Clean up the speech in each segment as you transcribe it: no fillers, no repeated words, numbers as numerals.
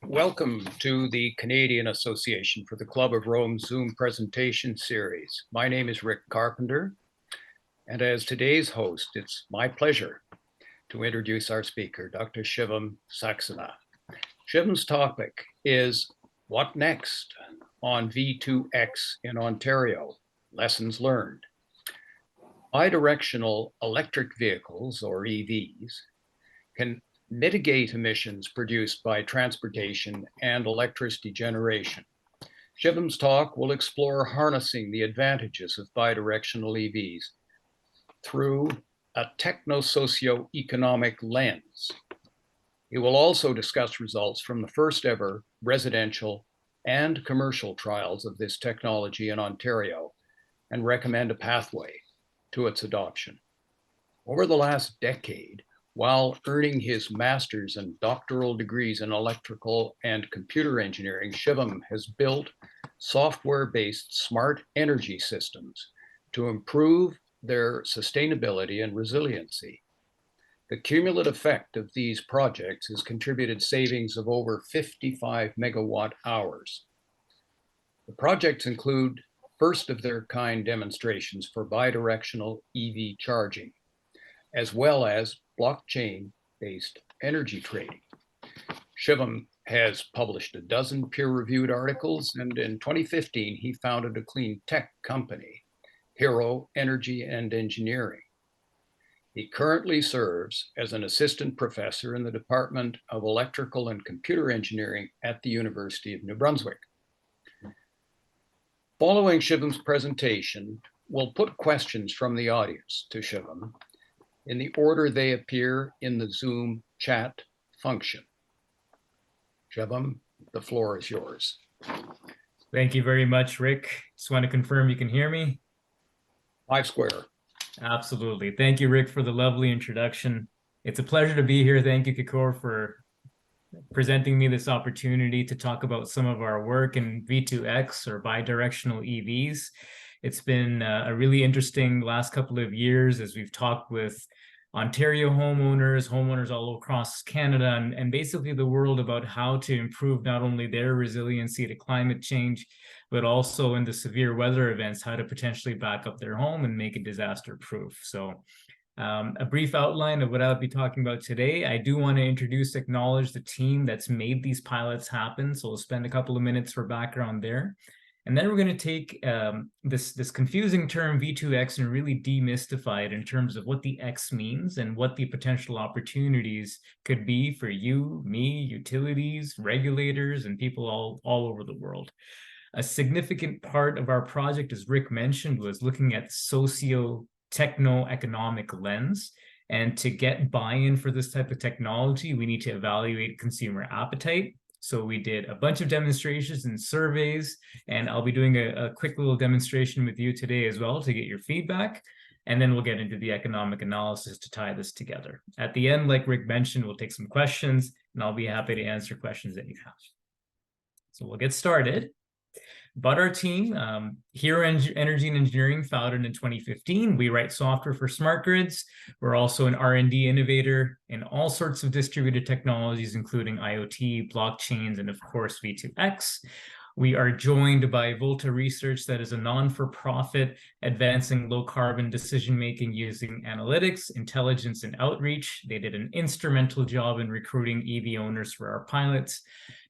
Welcome to the Canadian Association for the Club of Rome Zoom presentation series. My name is Rick Carpenter, and as today's host, it's my pleasure to introduce our speaker, Dr. Shivam Saxena. Shivam's topic is What Next on V2x in Ontario, Lessons Learned. Bidirectional electric vehicles, or EVs, can mitigate emissions produced by transportation and electricity generation. Shivam's talk will explore harnessing the advantages of bidirectional EVs through a techno-socio-economic lens. He will also discuss results from the first ever residential and commercial trials of this technology in Ontario and recommend a pathway to its adoption. Over the last decade, while earning his master's and doctoral degrees in electrical and computer engineering, Shivam has built software-based smart energy systems to improve their sustainability and resiliency. The cumulative effect of these projects has contributed savings of over 55 megawatt hours. The projects include first of their kind demonstrations for bidirectional EV charging, as well as blockchain-based energy trading. Shivam has published a dozen peer-reviewed articles, and in 2015, he founded a clean tech company, Hero Energy and Engineering. He currently serves as an assistant professor in the Department of Electrical and Computer Engineering at the University of New Brunswick. Following Shivam's presentation, we'll put questions from the audience to Shivam in the order they appear in the Zoom chat function. Shivam, the floor is yours. Thank you very much, Rick. Just want to confirm you can hear me? 5 square. Absolutely. Thank you, Rick, for the lovely introduction. It's a pleasure to be here. Thank you, Kikor, for presenting me this opportunity to talk about some of our work in V2x, or bidirectional EVs. It's been a really interesting last couple of years as we've talked with Ontario homeowners all across Canada, and basically the world about how to improve not only their resiliency to climate change, but also in the severe weather events, how to potentially back up their home and make it disaster proof. So a brief outline of what I'll be talking about today. I do want to acknowledge the team that's made these pilots happen. So we'll spend a couple of minutes for background there. And then we're going to take this confusing term V2X and really demystify it in terms of what the X means and what the potential opportunities could be for you, me, utilities, regulators, and people all over the world. A significant part of our project, as Rick mentioned, was looking at techno-economic lens. And to get buy-in for this type of technology, we need to evaluate consumer appetite. So we did a bunch of demonstrations and surveys, and I'll be doing a quick little demonstration with you today as well to get your feedback. And then we'll get into the economic analysis to tie this together. At the end, like Rick mentioned, we'll take some questions, and I'll be happy to answer questions that you have. So we'll get started. But our team, Hero Energy and Engineering, founded in 2015. We write software for smart grids. We're also an R&D innovator in all sorts of distributed technologies, including IoT, blockchains, and of course, V2X. We are joined by Volta Research, that is a non-for-profit advancing low-carbon decision-making using analytics, intelligence, and outreach. They did an instrumental job in recruiting EV owners for our pilots.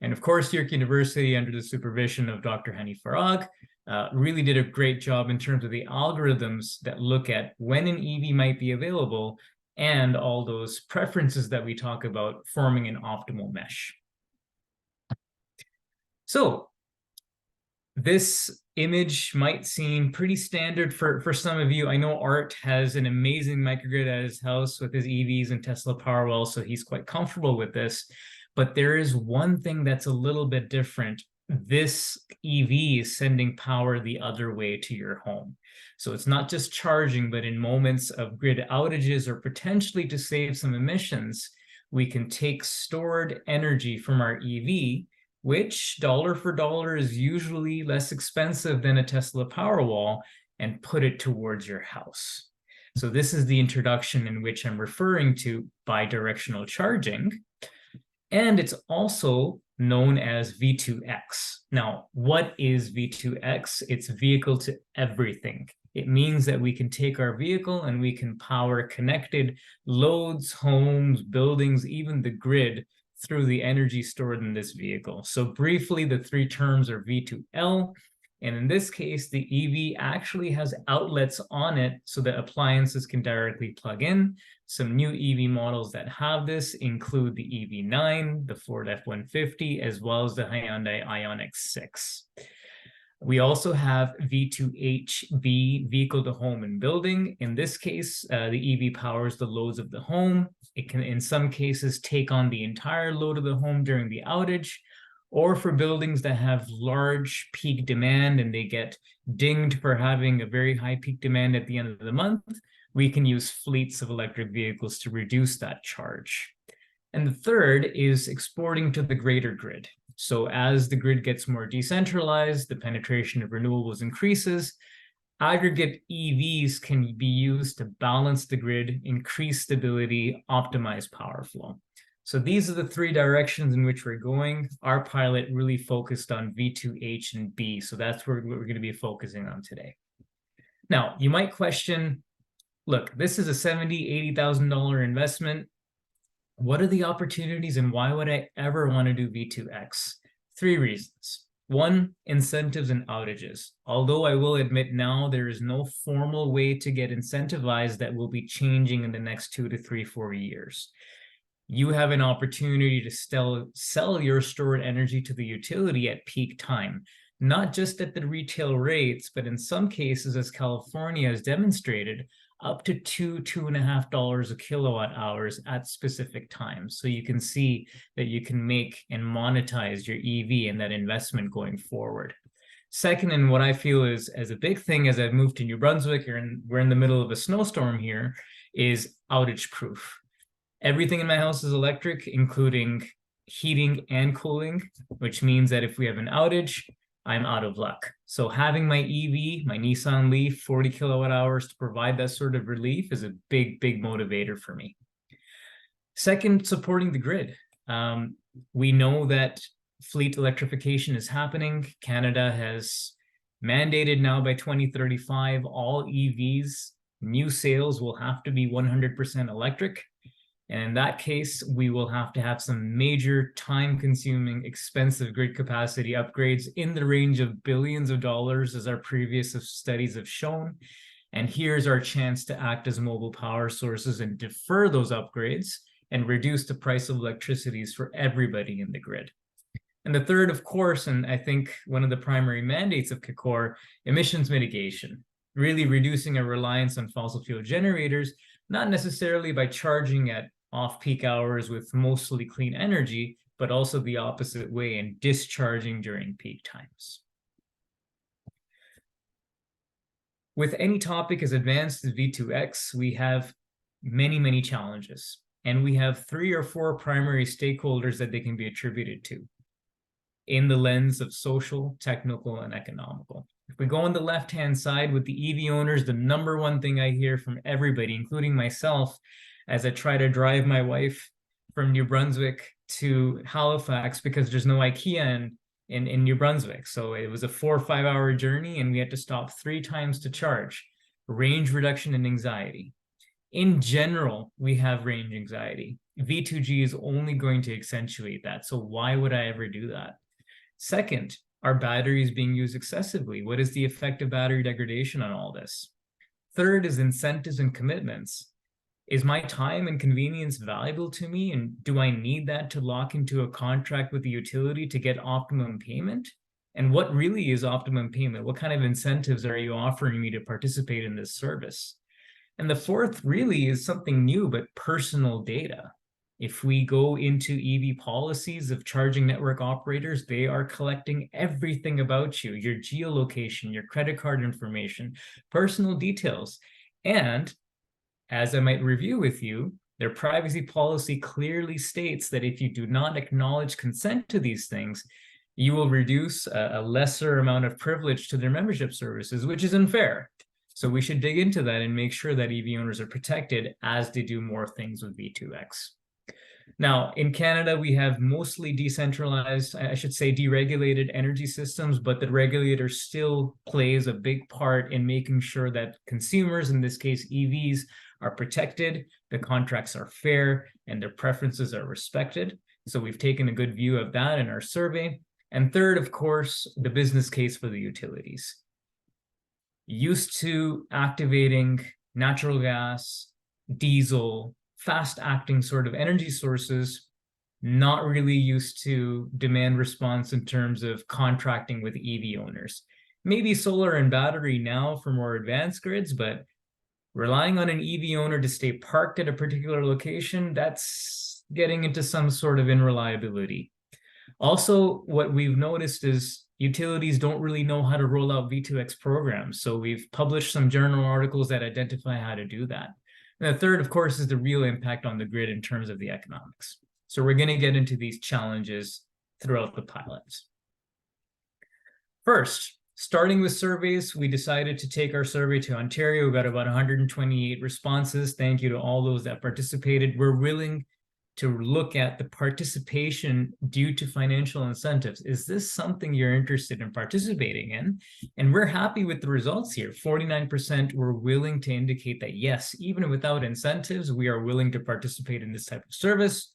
And of course, York University, under the supervision of Dr. Hani Farag, really did a great job in terms of the algorithms that look at when an EV might be available and all those preferences that we talk about forming an optimal mesh. So, this image might seem pretty standard for some of you. I know Art has an amazing microgrid at his house with his EVs and Tesla Powerwall, so he's quite comfortable with this. But there is one thing that's a little bit different. This EV is sending power the other way to your home. So it's not just charging, but in moments of grid outages or potentially to save some emissions, we can take stored energy from our EV, which dollar for dollar is usually less expensive than a Tesla Powerwall, and put it towards your house. So this is the introduction in which I'm referring to bidirectional charging. And it's also known as V2X. Now, what is V2X? It's vehicle to everything. It means that we can take our vehicle and we can power connected loads, homes, buildings, even the grid through the energy stored in this vehicle. So briefly, the three terms are V2L. And in this case, the EV actually has outlets on it so that appliances can directly plug in. Some new EV models that have this include the EV9, the Ford F-150, as well as the Hyundai Ioniq 6. We also have V2HB, vehicle to home and building. In this case, the EV powers the loads of the home. It can, in some cases, take on the entire load of the home during the outage, or for buildings that have large peak demand and they get dinged for having a very high peak demand at the end of the month, we can use fleets of electric vehicles to reduce that charge. And the third is exporting to the greater grid. So as the grid gets more decentralized, the penetration of renewables increases, aggregate EVs can be used to balance the grid, increase stability, optimize power flow. So these are the three directions in which we're going. Our pilot really focused on V2H and B, so that's where we're going to be focusing on today. Now, you might question, look, this is a $70,000, $80,000 investment. What are the opportunities and why would I ever want to do V2X? Three reasons. One, incentives and outages. Although I will admit now there is no formal way to get incentivized that will be changing in the next 2 to 3, 4 years. You have an opportunity to sell your stored energy to the utility at peak time, not just at the retail rates, but in some cases, as California has demonstrated, up to $2.50 a kilowatt hours at specific times. So you can see that you can make and monetize your EV and that investment going forward. Second, and what I feel is as a big thing as I've moved to New Brunswick, we're in the middle of a snowstorm here, is outage proof. Everything in my house is electric, including heating and cooling, which means that if we have an outage, I'm out of luck. So having my EV, my Nissan Leaf, 40 kilowatt hours to provide that sort of relief is a big, big motivator for me. Second, supporting the grid. We know that fleet electrification is happening. Canada has mandated now by 2035, all EVs, new sales will have to be 100% electric. And in that case, we will have to have some major time-consuming, expensive grid capacity upgrades in the range of billions of dollars, as our previous studies have shown. And here's our chance to act as mobile power sources and defer those upgrades and reduce the price of electricity for everybody in the grid. And the third, of course, and I think one of the primary mandates of CECOR, emissions mitigation, really reducing our reliance on fossil fuel generators, not necessarily by charging at off-peak hours with mostly clean energy, but also the opposite way and discharging during peak times. With any topic as advanced as V2X, we have many, many challenges, and we have 3 or 4 primary stakeholders that they can be attributed to in the lens of social, technical, and economical. If we go on the left-hand side with the EV owners, the number one thing I hear from everybody, including myself, as I try to drive my wife from New Brunswick to Halifax because there's no IKEA in New Brunswick. So it was a 4 or 5 hour journey and we had to stop 3 times to charge. Range reduction and anxiety. In general, we have range anxiety. V2G is only going to accentuate that. So why would I ever do that? Second, are batteries being used excessively? What is the effect of battery degradation on all this? Third is incentives and commitments. Is my time and convenience valuable to me? And do I need that to lock into a contract with the utility to get optimum payment? And what really is optimum payment? What kind of incentives are you offering me to participate in this service? And the fourth really is something new, but personal data. If we go into EV policies of charging network operators, they are collecting everything about you, your geolocation, your credit card information, personal details. And as I might review with you, their privacy policy clearly states that if you do not acknowledge consent to these things, you will reduce a lesser amount of privilege to their membership services, which is unfair. So we should dig into that and make sure that EV owners are protected as they do more things with V2X. Now, in Canada, we have mostly decentralized, I should say deregulated energy systems, but the regulator still plays a big part in making sure that consumers, in this case EVs, are protected, the contracts are fair, and their preferences are respected. So we've taken a good view of that in our survey. And third, of course, the business case for the utilities. Used to activating natural gas, diesel, fast-acting sort of energy sources, not really used to demand response in terms of contracting with EV owners. Maybe solar and battery now for more advanced grids, but relying on an EV owner to stay parked at a particular location, that's getting into some sort of unreliability. Also, what we've noticed is utilities don't really know how to roll out v2x programs. So we've published some journal articles that identify how to do that. And the third, of course, is the real impact on the grid in terms of the economics. So we're going to get into these challenges throughout the pilots. First, starting with surveys, we decided to take our survey to Ontario. We got about 128 responses. Thank you to all those that participated. We're willing to look at the participation due to financial incentives. Is this something you're interested in participating in? And we're happy with the results here. 49% were willing to indicate that yes, even without incentives, we are willing to participate in this type of service.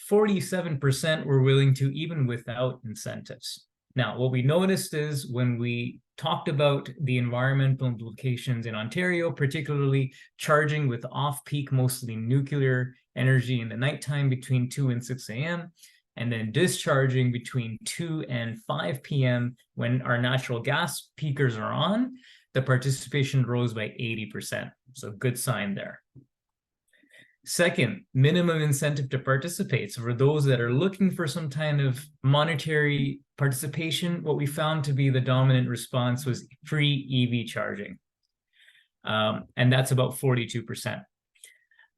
47% were willing to even without incentives. Now, what we noticed is when we talked about the environmental implications in Ontario, particularly charging with off-peak, mostly nuclear energy in the nighttime between 2 and 6 a.m., and then discharging between 2 and 5 p.m. when our natural gas peakers are on, the participation rose by 80%. So good sign there. Second, minimum incentive to participate. So for those that are looking for some kind of monetary participation, what we found to be the dominant response was free EV charging. And that's about 42%.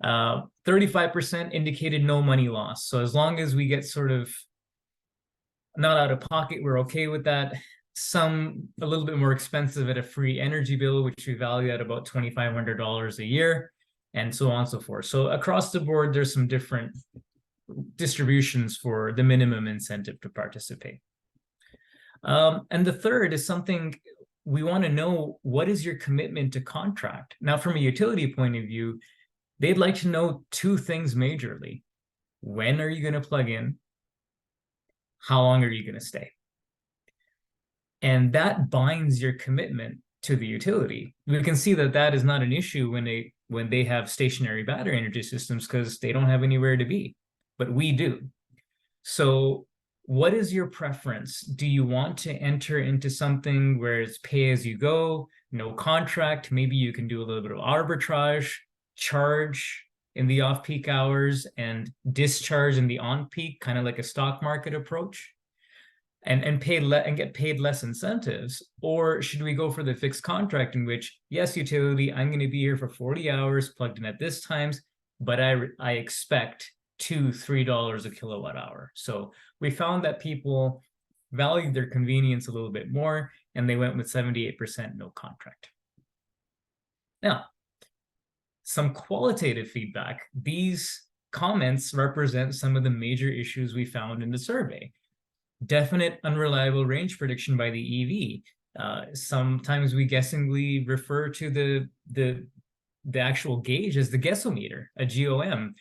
35% indicated no money loss. So as long as we get sort of not out of pocket, we're okay with that. Some a little bit more expensive at a free energy bill, which we value at about $2,500 a year, and so on and so forth. So across the board, there's some different distributions for the minimum incentive to participate. And the third is something we want to know, what is your commitment to contract? Now, from a utility point of view, they'd like to know two things majorly. When are you going to plug in? How long are you going to stay? And that binds your commitment to the utility. We can see that that is not an issue when they have stationary battery energy systems because they don't have anywhere to be, but we do. So what is your preference? Do you want to enter into something where it's pay as you go, no contract? Maybe you can do a little bit of arbitrage, charge in the off-peak hours and discharge in the on-peak, kind of like a stock market approach, and get paid less incentives? Or should we go for the fixed contract in which, yes, utility, I'm going to be here for 40 hours plugged in at this times, but I expect $2-3 a kilowatt hour. So we found that people valued their convenience a little bit more, and they went with 78% no contract. Now, some qualitative feedback. These comments represent some of the major issues we found in the survey. Definite unreliable range prediction by the EV. Sometimes we guessingly refer to the actual gauge as the guessometer, a GOM.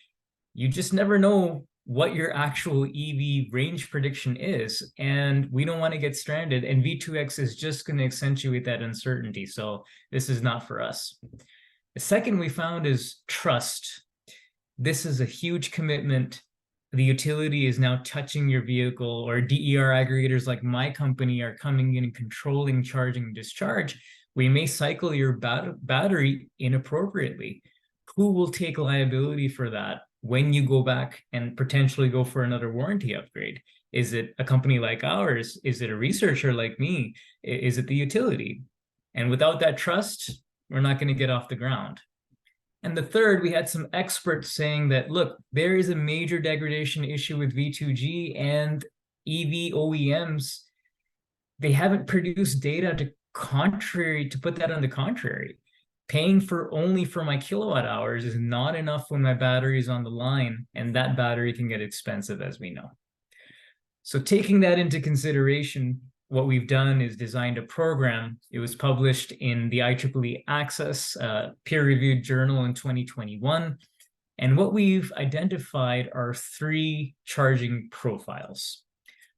You just never know what your actual EV range prediction is, and we don't want to get stranded, and V2X is just going to accentuate that uncertainty, so this is not for us. The second we found is trust. This is a huge commitment. The utility is now touching your vehicle, or DER aggregators like my company are coming in and controlling charging and discharge. We may cycle your battery inappropriately. Who will take liability for that when you go back and potentially go for another warranty upgrade? Is it a company like ours? Is it a researcher like me? Is it the utility? And without that trust, we're not going to get off the ground. And the third, we had some experts saying that, look, there is a major degradation issue with V2G, and EV OEMs, they haven't produced data to put that on the contrary. Paying for only for my kilowatt hours is not enough when my battery is on the line, and that battery can get expensive, as we know. So taking that into consideration, what we've done is designed a program. It was published in the IEEE Access peer-reviewed journal in 2021. And what we've identified are 3 charging profiles.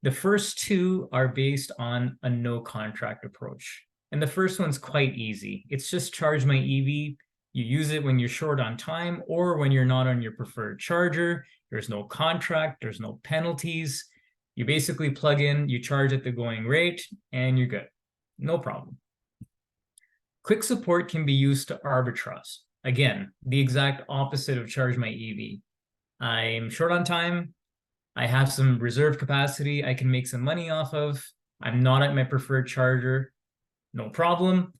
The first 2 are based on a no contract approach. And the first one's quite easy. It's just charge my EV. You use it when you're short on time or when you're not on your preferred charger. There's no contract, there's no penalties. You basically plug in, you charge at the going rate, and you're good. No problem. Quick support can be used to arbitrage. Again, the exact opposite of charge my EV. I'm short on time. I have some reserve capacity I can make some money off of. I'm not at my preferred charger. No problem.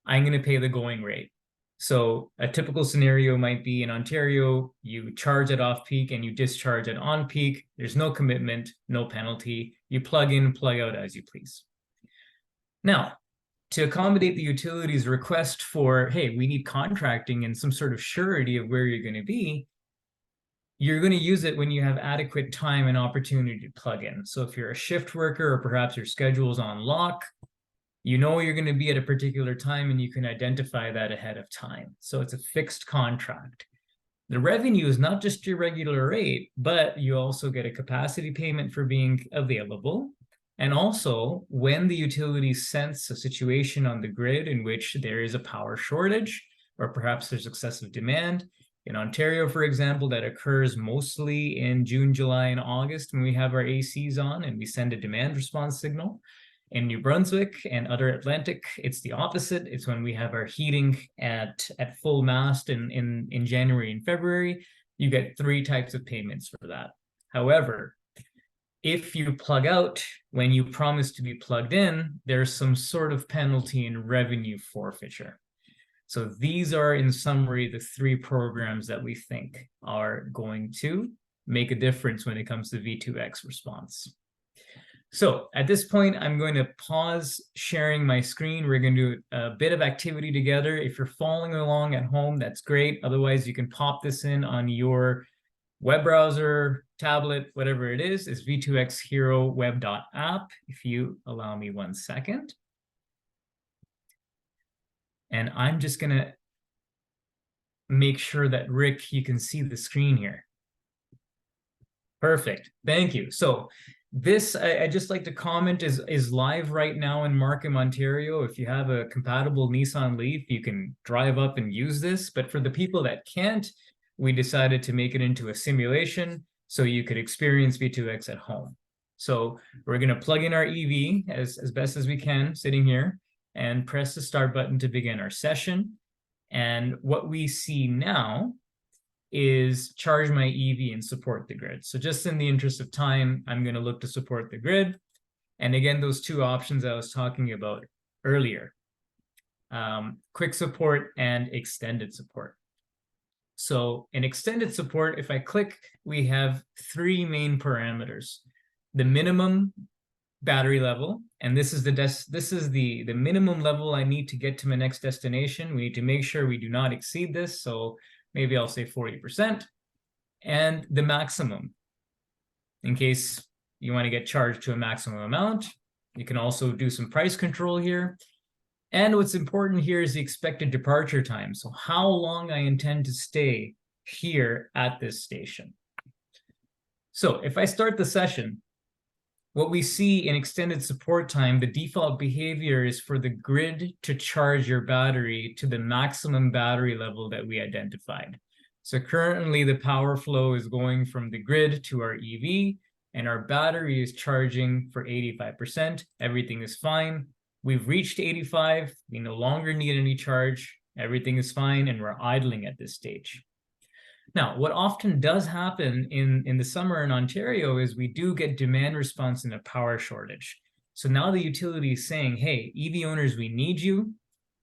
I'm going to pay the going rate. So a typical scenario might be in Ontario, you charge at off-peak and you discharge at on-peak. There's no commitment, no penalty. You plug in, plug out as you please. Now, to accommodate the utility's request for, hey, we need contracting and some sort of surety of where you're going to be, you're going to use it when you have adequate time and opportunity to plug in. So if you're a shift worker or perhaps your schedule's on lock, you know you're going to be at a particular time and you can identify that ahead of time. So it's a fixed contract. The revenue is not just your regular rate, but you also get a capacity payment for being available. And also, when the utilities sense a situation on the grid in which there is a power shortage, or perhaps there's excessive demand, in Ontario, for example, that occurs mostly in June, July, and August when we have our ACs on and we send a demand response signal. In New Brunswick and other Atlantic, it's the opposite. It's when we have our heating at full mast in January and February. You get 3 types of payments for that. However, if you plug out when you promise to be plugged in, there's some sort of penalty and revenue forfeiture. So these are, in summary, the 3 programs that we think are going to make a difference when it comes to V2X response. So at this point, I'm going to pause sharing my screen. We're going to do a bit of activity together. If you're following along at home, that's great. Otherwise, you can pop this in on your web browser, tablet, whatever it is. It's v2x hero web.app. If you allow me 1 second. And I'm just going to make sure that, Rick, you can see the screen here. Perfect. Thank you. So this, I just like to comment, is live right now in Markham, Ontario. If you have a compatible Nissan Leaf, you can drive up and use this. But for the people that can't, we decided to make it into a simulation so you could experience V2X at home. So we're going to plug in our EV as best as we can, sitting here, and press the start button to begin our session. And what we see now is charge my EV and support the grid. So just in the interest of time, I'm going to look to support the grid. And again, those 2 options I was talking about earlier, quick support and extended support. So in extended support, if I click, we have 3 main parameters. The minimum battery level, and this is the minimum level I need to get to my next destination. We need to make sure we do not exceed this. So maybe I'll say 40%, and the maximum, in case you want to get charged to a maximum amount. You can also do some price control here. And what's important here is the expected departure time. So how long I intend to stay here at this station. So if I start the session, what we see in extended support time, the default behavior is for the grid to charge your battery to the maximum battery level that we identified. So currently the power flow is going from the grid to our EV, and our battery is charging for 85%. Everything is fine. We've reached 85. We no longer need any charge. Everything is fine, and we're idling at this stage. Now, what often does happen in the summer in Ontario is we do get demand response in a power shortage. So now the utility is saying, hey, EV owners, we need you.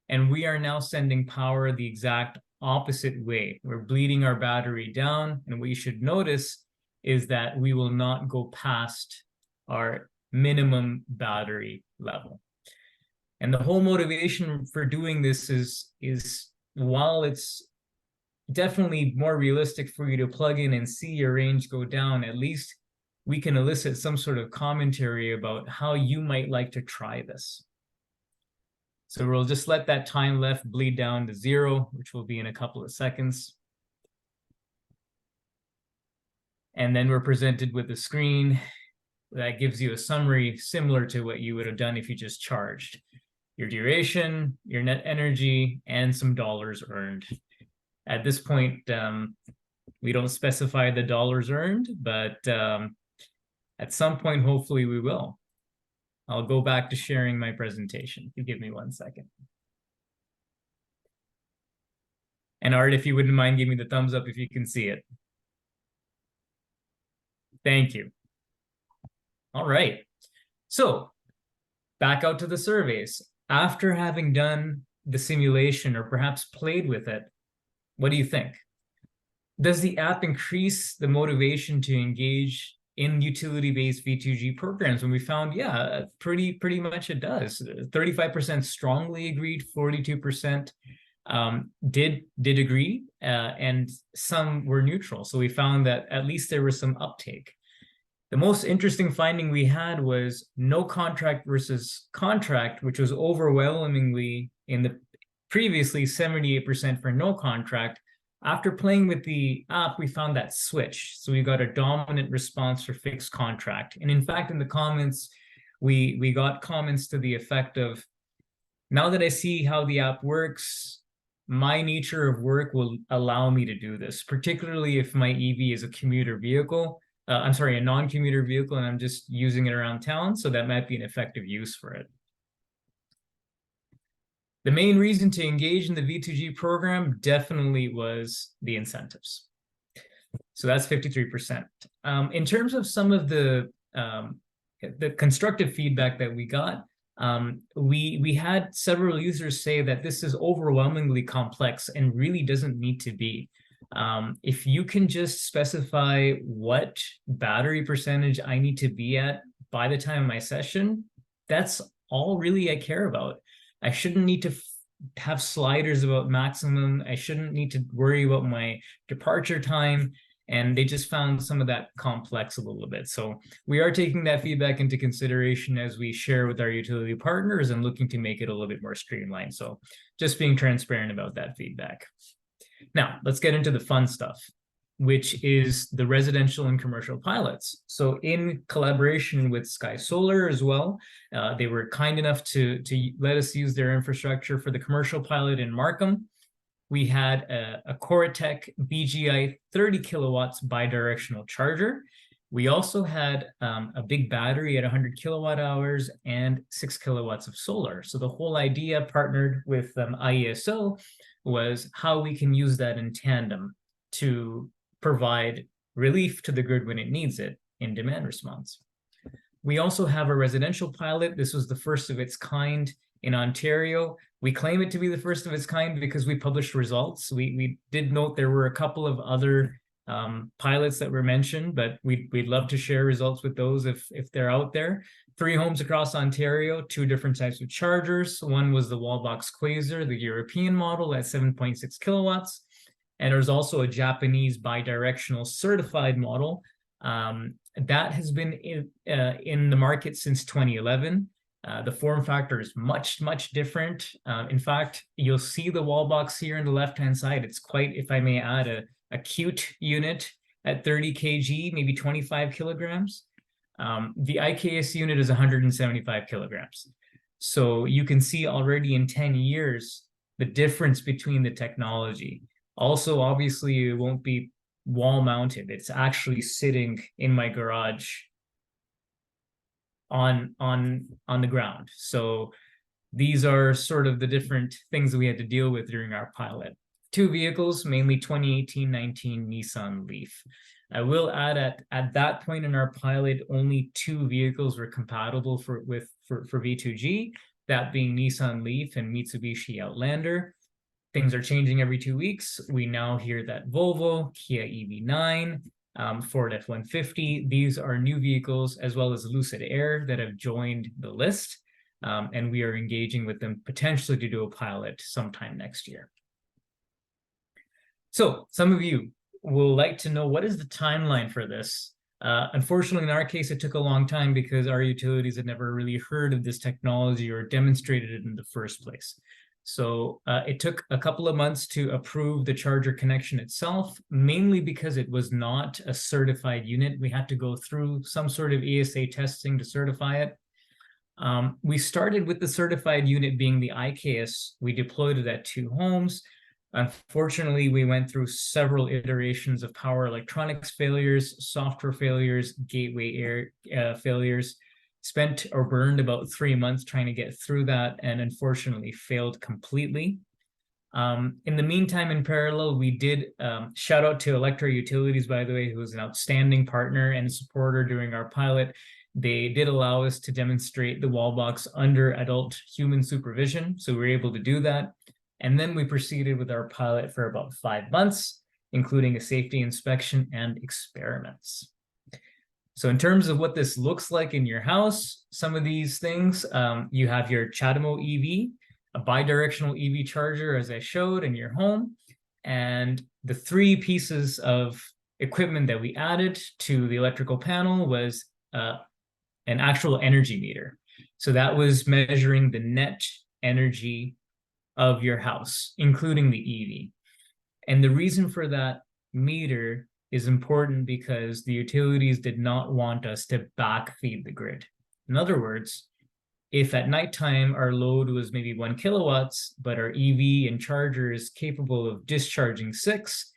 And we are now sending power the exact opposite way. We're bleeding our battery down. And what you should notice is that we will not go past our minimum battery level. And the whole motivation for doing this is while it's definitely more realistic for you to plug in and see your range go down, at least we can elicit some sort of commentary about how you might like to try this. So we'll just let that time left bleed down to 0, which will be in a couple of seconds. And then we're presented with a screen that gives you a summary similar to what you would have done if you just charged. Your duration, your net energy, and some dollars earned. At this point, we don't specify the dollars earned, but at some point, hopefully we will. I'll go back to sharing my presentation. If you give me 1 second. And Art, if you wouldn't mind, give me the thumbs up if you can see it. Thank you. All right. So back out to the surveys. After having done the simulation or perhaps played with it, what do you think? Does the app increase the motivation to engage in utility-based V2G programs? And we found, yeah, pretty much it does. 35% strongly agreed, 42% did agree, and some were neutral. So we found that at least there was some uptake. The most interesting finding we had was no contract versus contract, which was overwhelmingly in the previously 78% for no contract. After playing with the app, we found that switch. So we got a dominant response for fixed contract. And in fact, in the comments, we got comments to the effect of, now that I see how the app works, my nature of work will allow me to do this, particularly if my EV is a commuter vehicle. I'm sorry, a non-commuter vehicle, and I'm just using it around town. So that might be an effective use for it. The main reason to engage in the V2G program definitely was the incentives. So that's 53%. In terms of some of the constructive feedback that we got, we had several users say that this is overwhelmingly complex and really doesn't need to be. If you can just specify what battery percentage I need to be at by the time of my session, that's all really I care about. I shouldn't need to have sliders about maximum. I shouldn't need to worry about my departure time. And they just found some of that complex a little bit. So we are taking that feedback into consideration as we share with our utility partners and looking to make it a little bit more streamlined. So just being transparent about that feedback. Now, let's get into the fun stuff, which is the residential and commercial pilots. So in collaboration with Sky Solar as well, they were kind enough to let us use their infrastructure for the commercial pilot in Markham. We had a Coratech BGI 30 kilowatts bidirectional charger. We also had a big battery at 100 kilowatt hours and 6 kilowatts of solar. So the whole idea, partnered with IESO, was how we can use that in tandem to provide relief to the grid when it needs it in demand response. We also have a residential pilot. This was the first of its kind in Ontario. We claim it to be the first of its kind because we published results. We did note there were a couple of other pilots that were mentioned, but we'd love to share results with those if they're out there. 3 homes across Ontario, 2 different types of chargers. One was the Wallbox Quasar, the European model at 7.6 kilowatts. And there's also a Japanese bidirectional certified model that has been in the market since 2011. The form factor is much different. In fact, you'll see the wall box here on the left-hand side. It's quite, if I may add, a cute unit at 30 kg, maybe 25 kilograms. The IKS unit is 175 kilograms. So you can see already in 10 years, the difference between the technology. Also, obviously, it won't be wall mounted. It's actually sitting in my garage on the ground. So these are sort of the different things that we had to deal with during our pilot. 2 vehicles, mainly 2018-19 Nissan Leaf. I will add at that point in our pilot, only 2 vehicles were compatible for V2G, that being Nissan Leaf and Mitsubishi Outlander. Things are changing every 2 weeks. We now hear that Volvo, Kia EV9, Ford F-150, these are new vehicles, as well as Lucid Air that have joined the list. And we are engaging with them potentially to do a pilot sometime next year. So some of you will like to know, what is the timeline for this? Unfortunately, in our case, it took a long time because our utilities had never really heard of this technology or demonstrated it in the first place. So it took a couple of months to approve the charger connection itself, mainly because it was not a certified unit. We had to go through some sort of ESA testing to certify it. We started with the certified unit being the IKS. We deployed it at 2 homes. Unfortunately, we went through several iterations of power electronics failures, software failures, gateway failures, spent or burned about 3 months trying to get through that, and unfortunately failed completely. In the meantime, in parallel, we did shout out to Electra Utilities, by the way, who was an outstanding partner and supporter during our pilot. They did allow us to demonstrate the wall box under adult human supervision, so we were able to do that. And then we proceeded with our pilot for about 5 months, including a safety inspection and experiments. So in terms of what this looks like in your house, some of these things, you have your CHAdeMO EV, a bidirectional EV charger, as I showed, in your home. And the 3 pieces of equipment that we added to the electrical panel was an actual energy meter. So that was measuring the net energy of your house, including the EV. And the reason for that meter is important because the utilities did not want us to backfeed the grid. In other words, if at nighttime our load was maybe 1 kilowatts, but our EV and charger is capable of discharging 6,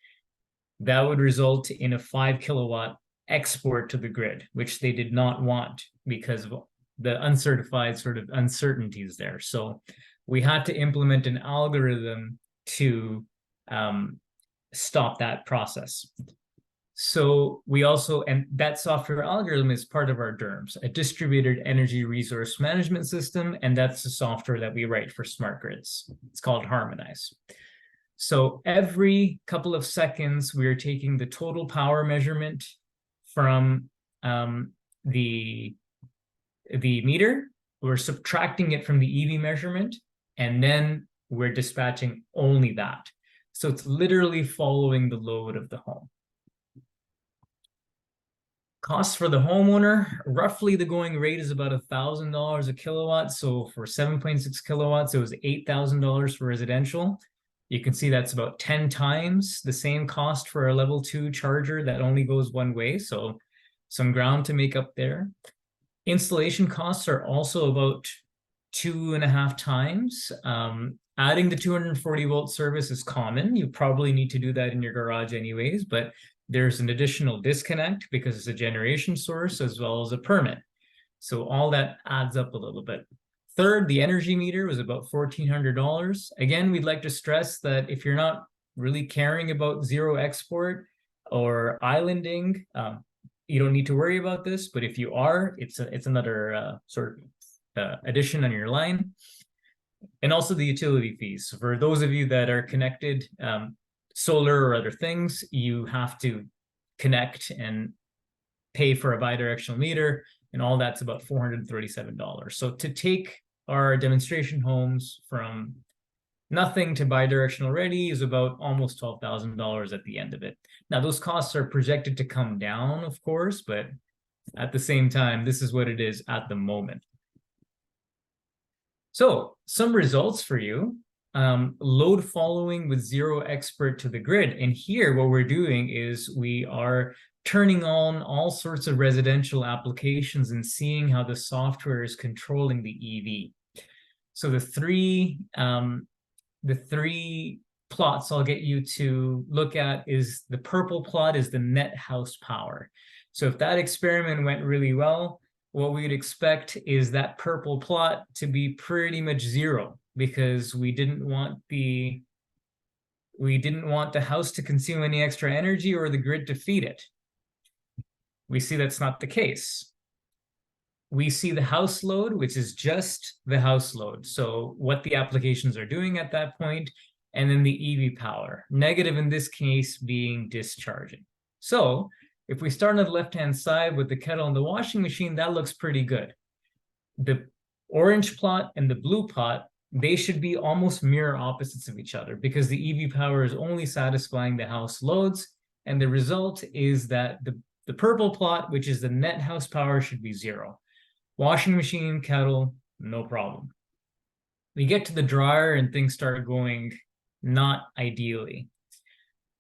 that would result in a 5 kilowatt export to the grid, which they did not want because of the uncertified sort of uncertainties there. So we had to implement an algorithm to stop that process. So we also, and that software algorithm is part of our DERMS, a distributed energy resource management system, and that's the software that we write for smart grids. It's called Harmonize. So every couple of seconds, we're taking the total power measurement from the meter, we're subtracting it from the EV measurement, and then we're dispatching only that. So it's literally following the load of the home. Costs for the homeowner, roughly the going rate is about $1,000 a kilowatt. So for 7.6 kilowatts, it was $8,000 for residential. You can see that's about 10 times the same cost for a level 2 charger that only goes one way. So some ground to make up there. Installation costs are also about 2.5 times. Adding the 240 volt service is common. You probably need to do that in your garage anyways, but there's an additional disconnect because it's a generation source as well as a permit. So all that adds up a little bit. Third, the energy meter was about $1,400. Again, we'd like to stress that if you're not really caring about zero export or islanding, you don't need to worry about this. But if you are, it's another sort of addition on your line. And also the utility fees. So for those of you that are connected, solar or other things, you have to connect and pay for a bidirectional meter, and all that's about $437. So to take our demonstration homes from nothing to bidirectional ready is about almost $12,000 at the end of it. Now, those costs are projected to come down, of course, but at the same time, this is what it is at the moment. So some results for you. Load following with zero export to the grid. And here what we're doing is we are turning on all sorts of residential applications and seeing how the software is controlling the EV. So the three plots I'll get you to look at is the purple plot is the net house power. So if that experiment went really well, what we'd expect is that purple plot to be pretty much zero, because we didn't want the house to consume any extra energy or the grid to feed it. We see that's not the case. We see the house load, which is just the house load. So what the applications are doing at that point, and then the EV power, negative in this case being discharging. So if we start on the left-hand side with the kettle and the washing machine, that looks pretty good. The orange plot and the blue plot they should be almost mirror opposites of each other, because the EV power is only satisfying the house loads. And the result is that the purple plot, which is the net house power, should be 0. Washing machine, kettle, no problem. We get to the dryer and things start going not ideally.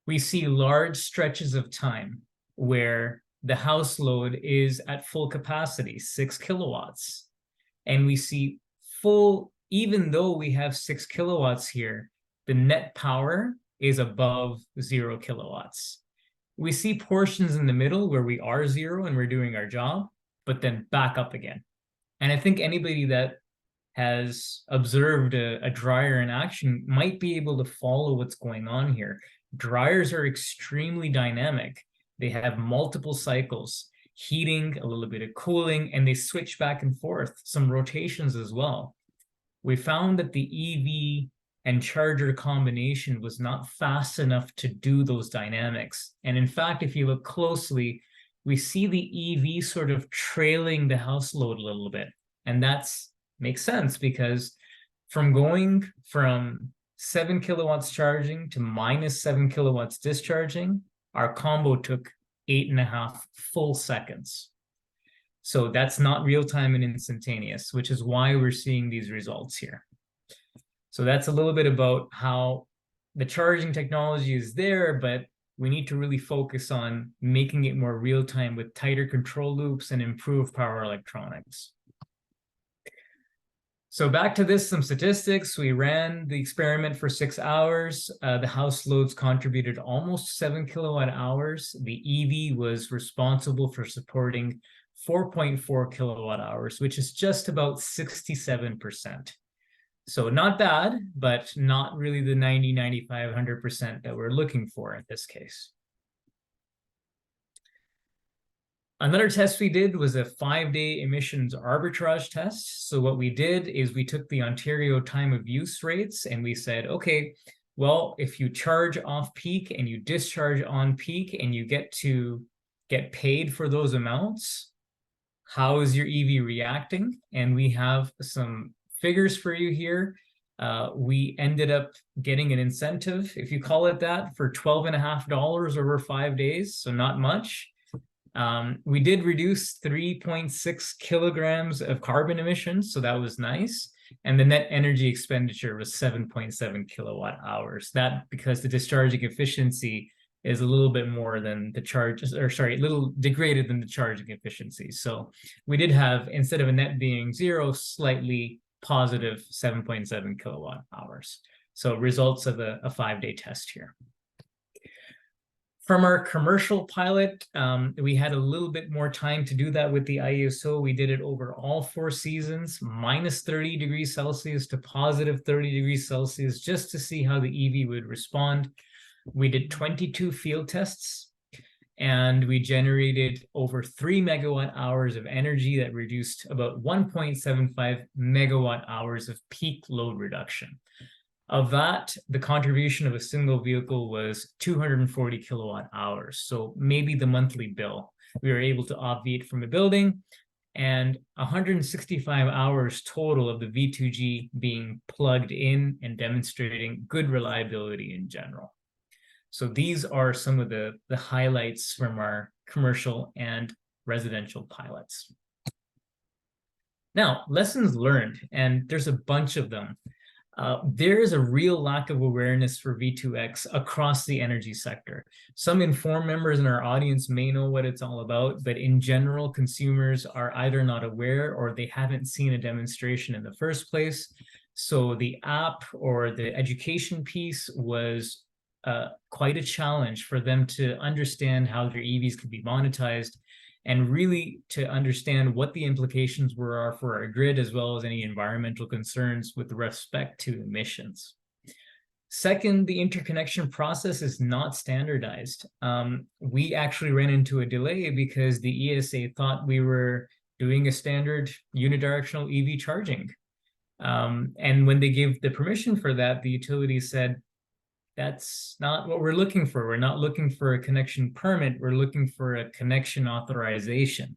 We see large stretches of time where the house load is at full capacity, 6 kilowatts. And we see full, even though we have 6 kilowatts here, the net power is above 0 kilowatts. We see portions in the middle where we are 0 and we're doing our job, but then back up again. And I think anybody that has observed a dryer in action might be able to follow what's going on here. Dryers are extremely dynamic. They have multiple cycles, heating, a little bit of cooling, and they switch back and forth, some rotations as well. We found that the EV and charger combination was not fast enough to do those dynamics. And in fact, if you look closely, we see the EV sort of trailing the house load a little bit. And that's makes sense, because from going from 7 kilowatts charging to minus 7 kilowatts discharging, our combo took 8.5 full seconds. So that's not real time and instantaneous, which is why we're seeing these results here. So that's a little bit about how the charging technology is there, but we need to really focus on making it more real time with tighter control loops and improved power electronics. So back to this, some statistics. We ran the experiment for 6 hours. The house loads contributed almost 7 kilowatt hours. The EV was responsible for supporting 4.4 kilowatt hours, which is just about 67%. So not bad, but not really the 90, 95, 100% that we're looking for in this case. Another test we did was a 5-day emissions arbitrage test. So what we did is we took the Ontario time of use rates and we said, okay, well, if you charge off peak and you discharge on peak and you get to get paid for those amounts, how is your EV reacting? And we have some figures for you here. We ended up getting an incentive, if you call it that, for $12.50 over 5 days, so not much. We did reduce 3.6 kilograms of carbon emissions, so that was nice. And the net energy expenditure was 7.7 kilowatt hours. That because the discharging efficiency is a little bit more than the charge, or sorry, a little degraded than the charging efficiency. So we did have, instead of a net being 0, slightly positive 7.7 kilowatt hours. So results of a 5-day test here. From our commercial pilot, we had a little bit more time to do that with the IESO. We did it over all 4 seasons, minus 30 degrees Celsius to positive 30 degrees Celsius, just to see how the EV would respond. We did 22 field tests, and we generated over 3 megawatt hours of energy that reduced about 1.75 megawatt hours of peak load reduction. Of that, the contribution of a single vehicle was 240 kilowatt hours. So maybe the monthly bill. We were able to obviate from a building, and 165 hours total of the V2G being plugged in and demonstrating good reliability in general. So these are some of the highlights from our commercial and residential pilots. Now, lessons learned, and there's a bunch of them. There is a real lack of awareness for V2X across the energy sector. Some informed members in our audience may know what it's all about, but in general, consumers are either not aware or they haven't seen a demonstration in the first place. So the app or the education piece was quite a challenge for them to understand how their EVs could be monetized, and really to understand what the implications were for our grid, as well as any environmental concerns with respect to emissions. Second, the interconnection process is not standardized. We actually ran into a delay because the ESA thought we were doing a standard unidirectional EV charging. And when they gave the permission for that, the utility said, that's not what we're looking for. We're not looking for a connection permit. We're looking for a connection authorization.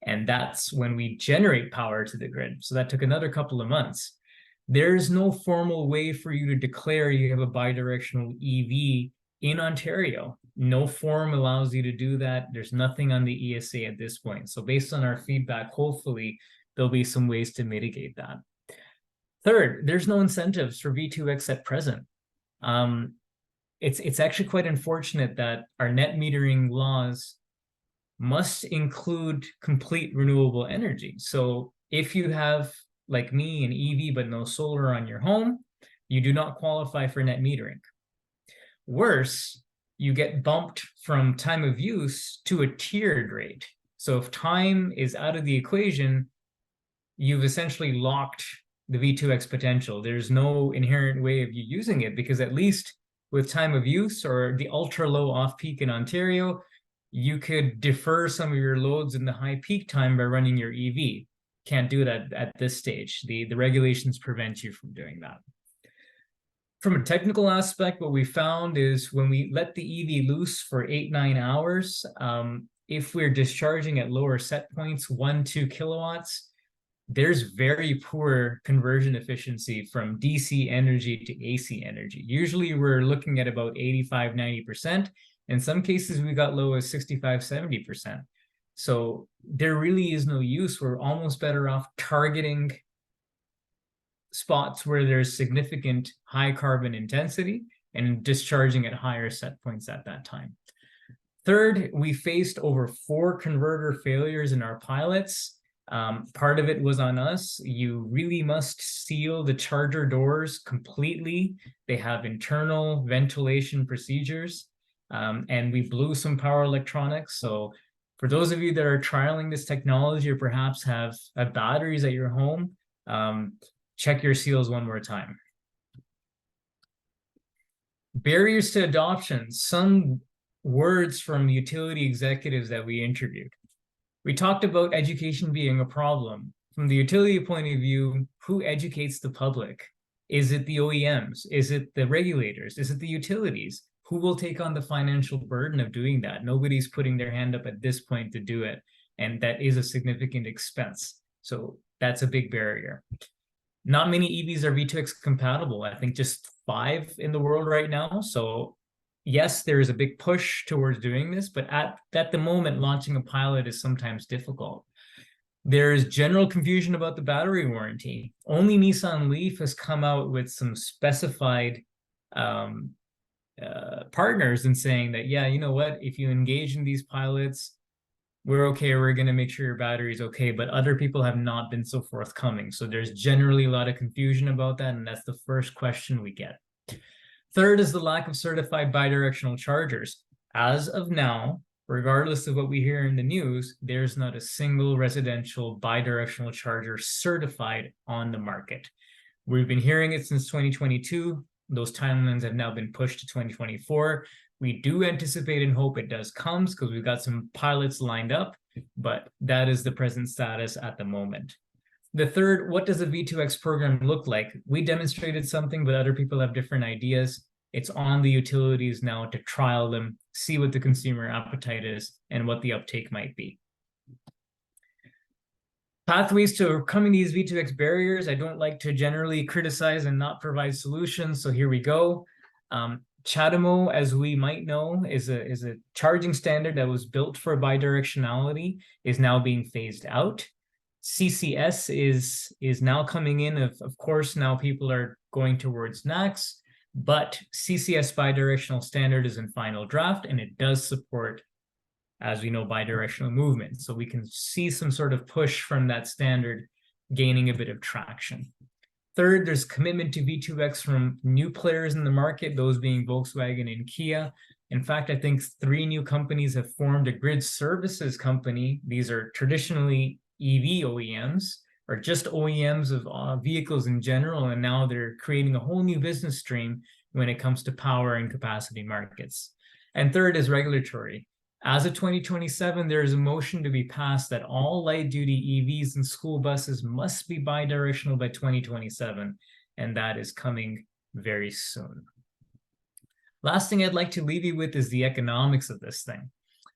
And that's when we generate power to the grid. So that took another couple of months. There's no formal way for you to declare you have a bidirectional EV in Ontario. No form allows you to do that. There's nothing on the ESA at this point. So based on our feedback, hopefully there'll be some ways to mitigate that. Third, there's no incentives for V2X at present. It's actually quite unfortunate that our net metering laws must include complete renewable energy. So if you have, like me, an EV but no solar on your home, you do not qualify for net metering. Worse, you get bumped from time of use to a tiered rate. So if time is out of the equation, you've essentially locked the V2X potential. There's no inherent way of you using it, because at least with time of use or the ultra low off peak in Ontario, you could defer some of your loads in the high peak time by running your EV. Can't do that at this stage. The regulations prevent you from doing that. From a technical aspect, what we found is when we let the EV loose for 8-9 hours, if we're discharging at lower set points, 1-2 kilowatts, there's very poor conversion efficiency from DC energy to AC energy. Usually we're looking at about 85-90%. In some cases, we got low as 65-70%. So there really is no use. We're almost better off targeting spots where there's significant high carbon intensity and discharging at higher set points at that time. Third, we faced over 4 converter failures in our pilots. Part of it was on us. You really must seal the charger doors completely. They have internal ventilation procedures, and we blew some power electronics. So for those of you that are trialing this technology or perhaps have batteries at your home, check your seals one more time. Barriers to adoption, some words from utility executives that we interviewed. We talked about education being a problem. From the utility point of view, who educates the public? Is it the OEMs? Is it the regulators? Is it the utilities? Who will take on the financial burden of doing that? Nobody's putting their hand up at this point to do it, and that is a significant expense. So that's a big barrier. Not many EVs are V2X compatible. I think just 5 in the world right now. So yes, there is a big push towards doing this, but at the moment, launching a pilot is sometimes difficult. There's general confusion about the battery warranty. Only Nissan Leaf has come out with some specified partners and saying that, yeah, you know what, if you engage in these pilots, we're okay, we're going to make sure your battery is okay, but other people have not been so forthcoming. So there's generally a lot of confusion about that, and that's the first question we get. Third is the lack of certified bidirectional chargers. As of now, regardless of what we hear in the news, there's not a single residential bidirectional charger certified on the market. We've been hearing it since 2022. Those timelines have now been pushed to 2024. We do anticipate and hope it does come because we've got some pilots lined up, but that is the present status at the moment. The third, what does a V2X program look like? We demonstrated something, but other people have different ideas. It's on the utilities now to trial them, see what the consumer appetite is and what the uptake might be. Pathways to overcoming these V2X barriers. I don't like to generally criticize and not provide solutions, so here we go. CHAdeMO, as we might know, is a charging standard that was built for bidirectionality, is now being phased out. CCS is now coming in. Of course, now people are going towards NACS, but CCS bidirectional standard is in final draft, and it does support, as we know, bidirectional movement. So we can see some sort of push from that standard gaining a bit of traction. Third, there's commitment to V2X from new players in the market, those being Volkswagen and Kia. In fact, I think 3 new companies have formed a grid services company. These are traditionally EV OEMs, or just OEMs of vehicles in general, and now they're creating a whole new business stream when it comes to power and capacity markets. And third is regulatory. As of 2027, there is a motion to be passed that all light-duty EVs and school buses must be bidirectional by 2027, and that is coming very soon. Last thing I'd like to leave you with is the economics of this thing.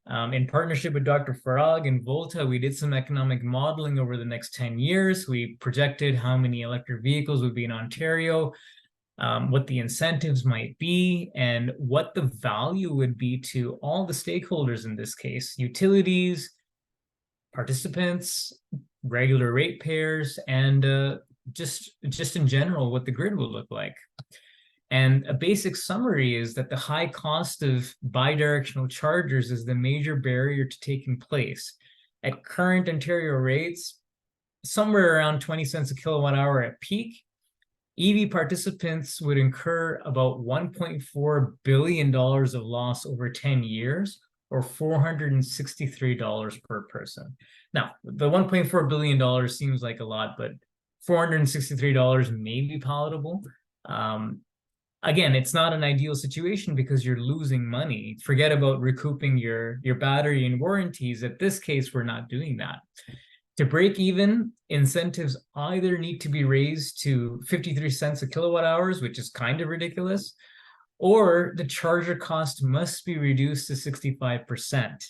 In partnership with Dr. Farag and Volta, we did some economic modeling over the next 10 years. We projected how many electric vehicles would be in Ontario, what the incentives might be, and what the value would be to all the stakeholders in this case: utilities, participants, regular ratepayers, and just in general, what the grid will look like. And a basic summary is that the high cost of bidirectional chargers is the major barrier to taking place. At current Ontario rates, somewhere around 20 cents a kilowatt hour at peak, EV participants would incur about $1.4 billion of loss over 10 years, or $463 per person. Now, the $1.4 billion seems like a lot, but $463 may be palatable. Again, it's not an ideal situation because you're losing money. Forget about recouping your battery and warranties. At this case, we're not doing that. To break even, incentives either need to be raised to 53 cents a kilowatt hours, which is kind of ridiculous, or the charger cost must be reduced to 65%.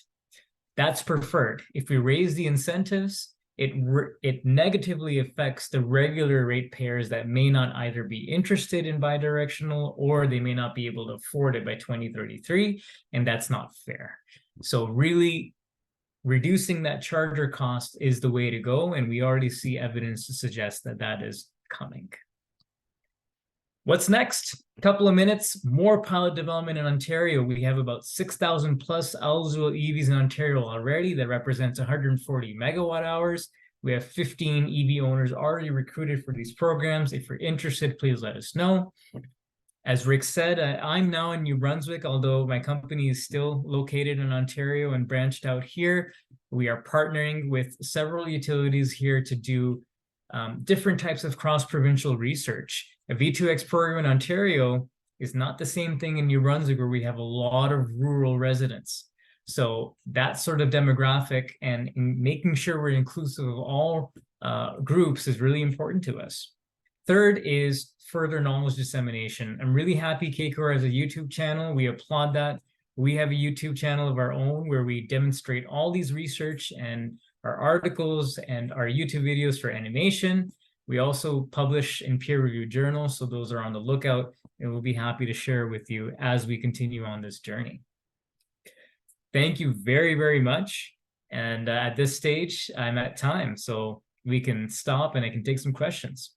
That's preferred. If we raise the incentives, it negatively affects the regular ratepayers that may not either be interested in bidirectional, or they may not be able to afford it by 2033, and that's not fair. So really, reducing that charger cost is the way to go, and we already see evidence to suggest that that is coming. What's next? A couple of minutes, more pilot development in Ontario. We have about 6,000 plus eligible EVs in Ontario already. That represents 140 megawatt hours. We have 15 EV owners already recruited for these programs. If you're interested, please let us know. As Rick said, I'm now in New Brunswick, although my company is still located in Ontario and branched out here. We are partnering with several utilities here to do different types of cross-provincial research. A V2x program in Ontario is not the same thing in New Brunswick, where we have a lot of rural residents. So that sort of demographic and making sure we're inclusive of all groups is really important to us. Third is further knowledge dissemination. I'm really happy KCOR has a YouTube channel. We applaud that. We have a YouTube channel of our own where we demonstrate all these research and our articles and our YouTube videos for animation. We also publish in peer-reviewed journals, so those are on the lookout, and we'll be happy to share with you as we continue on this journey. Thank you very, very much. And at this stage, I'm at time, so we can stop and I can take some questions.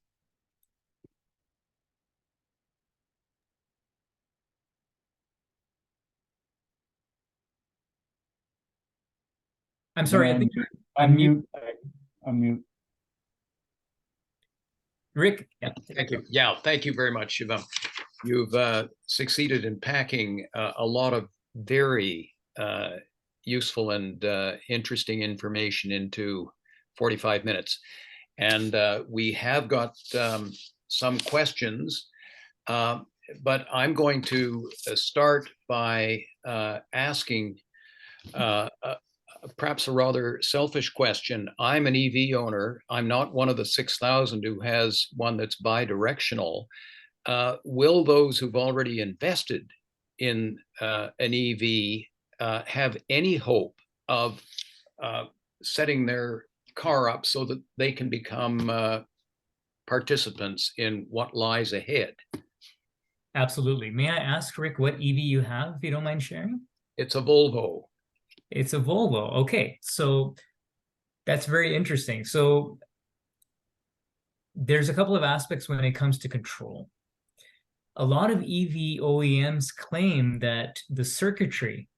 I'm sorry, I think unmute. Unmute. Rick. Yeah. Thank you. Yeah, thank you very much, Shivam. You've succeeded in packing a lot of very useful and interesting information into 45 minutes. And we have got some questions, but I'm going to start by asking perhaps a rather selfish question. I'm an EV owner. I'm not one of the 6,000 who has one that's bidirectional. Will those who've already invested in an EV have any hope of setting their car up so that they can become participants in what lies ahead? Absolutely. May I ask, Rick, what EV you have, if you don't mind sharing? It's a Volvo. It's a Volvo. Okay, so that's very interesting. So there's a couple of aspects when it comes to control. A lot of EV OEMs claim that the circuitry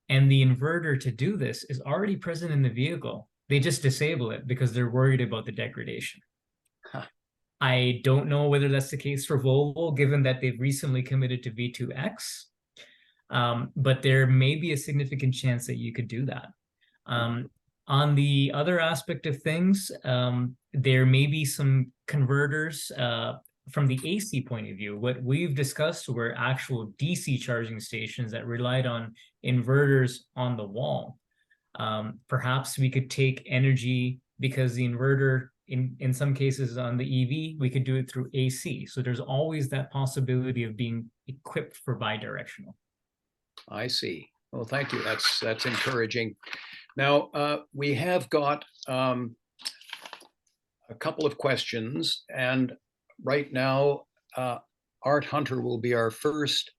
and the inverter to do this is already present in the vehicle. They just disable it because they're worried about the degradation. Huh. I don't know whether that's the case for Volvo, given that they've recently committed to V2x. But there may be a significant chance that you could do that. On the other aspect of things, there may be some converters from the AC point of view. What we've discussed were actual DC charging stations that relied on inverters on the wall. Perhaps we could take energy, because the inverter in some cases on the EV, we could do it through AC. So there's always that possibility of being equipped for bidirectional. I see. Well, thank you. That's encouraging. Now, we have got a couple of questions, and right now, Art Hunter will be our first,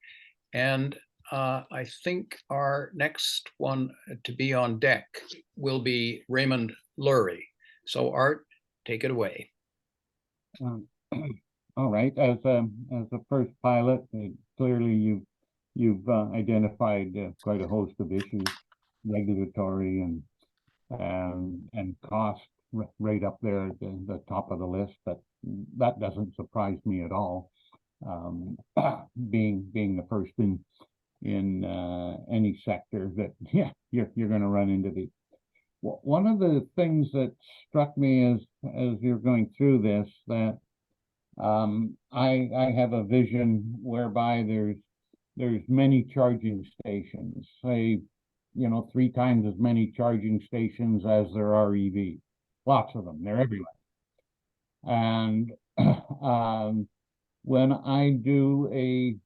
and I think our next one to be on deck will be Raymond Lurie. So Art, take it away. All right, as the first pilot, clearly you've identified quite a host of issues, regulatory and cost right up there at the top of the list. But that doesn't surprise me at all. Being the first in any sector that you're going to run into these. One of the things that struck me as you're going through this, that I have a vision whereby there's many charging stations, say, 3 times as many charging stations as there are EVs. Lots of them, they're everywhere. And when I do a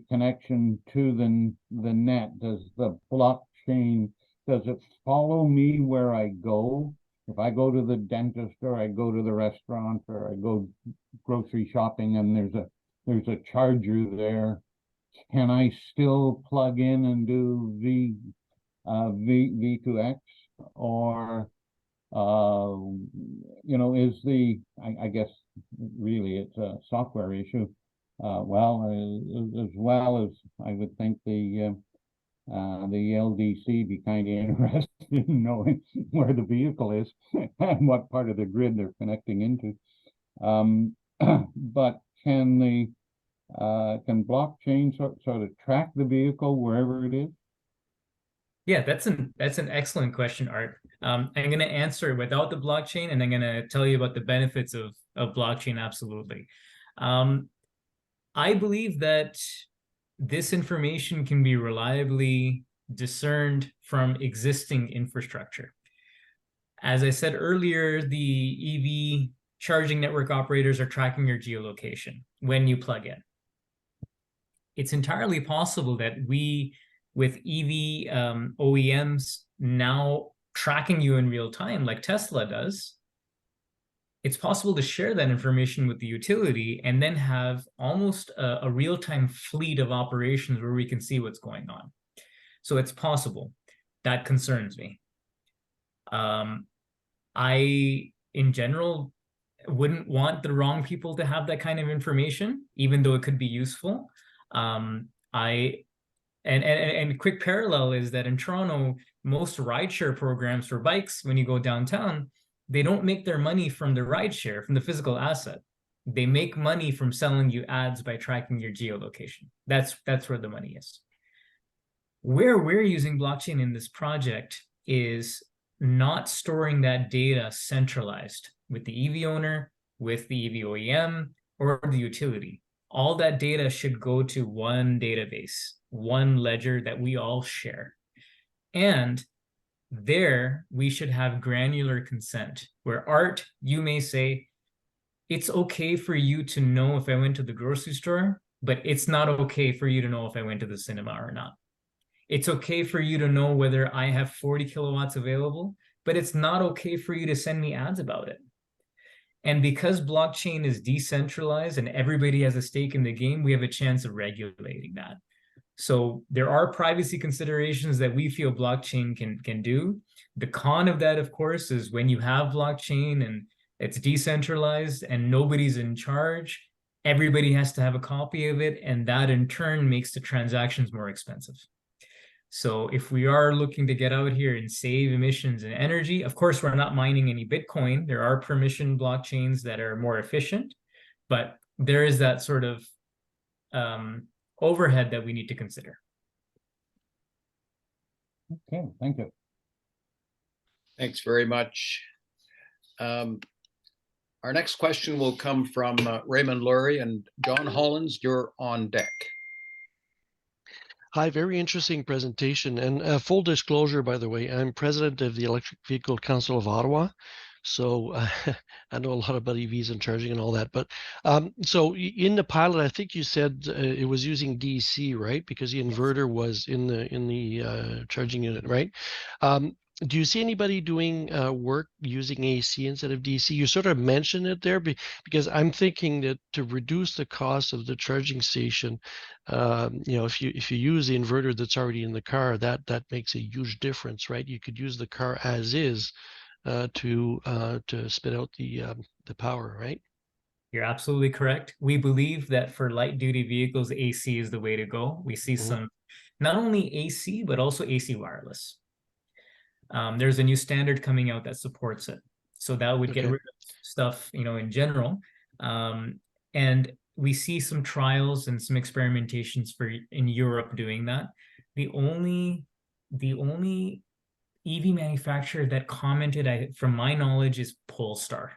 connection to the net, does the blockchain, does it follow me where I go? If I go to the dentist, or I go to the restaurant, or I go grocery shopping, and there's a charger there, can I still plug in and do v2x? Or is I guess really it's a software issue. As well as I would think the LDC be kind of interested in knowing where the vehicle is and what part of the grid they're connecting into. But can blockchain sort of track the vehicle wherever it is? Yeah, that's an excellent question, Art. I'm going to answer it without the blockchain, and I'm going to tell you about the benefits of blockchain. Absolutely. I believe that this information can be reliably discerned from existing infrastructure. As I said earlier, the EV charging network operators are tracking your geolocation when you plug in. It's entirely possible that we, with EV OEMs now tracking you in real time, like Tesla does, it's possible to share that information with the utility and then have almost a real-time fleet of operations where we can see what's going on. So it's possible. That concerns me. I, in general, wouldn't want the wrong people to have that kind of information, even though it could be useful. And quick parallel is that in Toronto, most rideshare programs for bikes, when you go downtown, they don't make their money from the rideshare, from the physical asset. They make money from selling you ads by tracking your geolocation. That's where the money is. Where we're using blockchain in this project is not storing that data centralized with the EV owner, with the EV OEM, or the utility. All that data should go to one database, one ledger that we all share. And there, we should have granular consent, where Art, you may say, it's okay for you to know if I went to the grocery store, but it's not okay for you to know if I went to the cinema or not. It's okay for you to know whether I have 40 kilowatts available, but it's not okay for you to send me ads about it. And because blockchain is decentralized and everybody has a stake in the game, we have a chance of regulating that. So there are privacy considerations that we feel blockchain can do. The con of that, of course, is when you have blockchain and it's decentralized and nobody's in charge, everybody has to have a copy of it, and that in turn makes the transactions more expensive. So if we are looking to get out here and save emissions and energy, of course, we're not mining any Bitcoin. There are permission blockchains that are more efficient, but there is that sort of overhead that we need to consider. Okay, thank you. Thanks very much. Our next question will come from Raymond Lurie, and John Hollins, you're on deck. Hi, very interesting presentation. And full disclosure, by the way, I'm president of the Electric Vehicle Council of Ottawa. So I know a lot about EVs and charging and all that. But so in the pilot, I think you said it was using DC, right? Because the inverter was in the charging unit, right? Do you see anybody doing work using AC instead of DC? You sort of mentioned it there because I'm thinking that to reduce the cost of the charging station, if you use the inverter that's already in the car, that makes a huge difference, right? You could use the car as is to spit out the power, right? You're absolutely correct. We believe that for light duty vehicles, AC is the way to go. We see some, not only AC, but also AC wireless. There's a new standard coming out that supports it. So that would get rid of stuff, in general. And we see some trials and some experimentations in Europe doing that. The only EV manufacturer that commented, from my knowledge, is Polestar.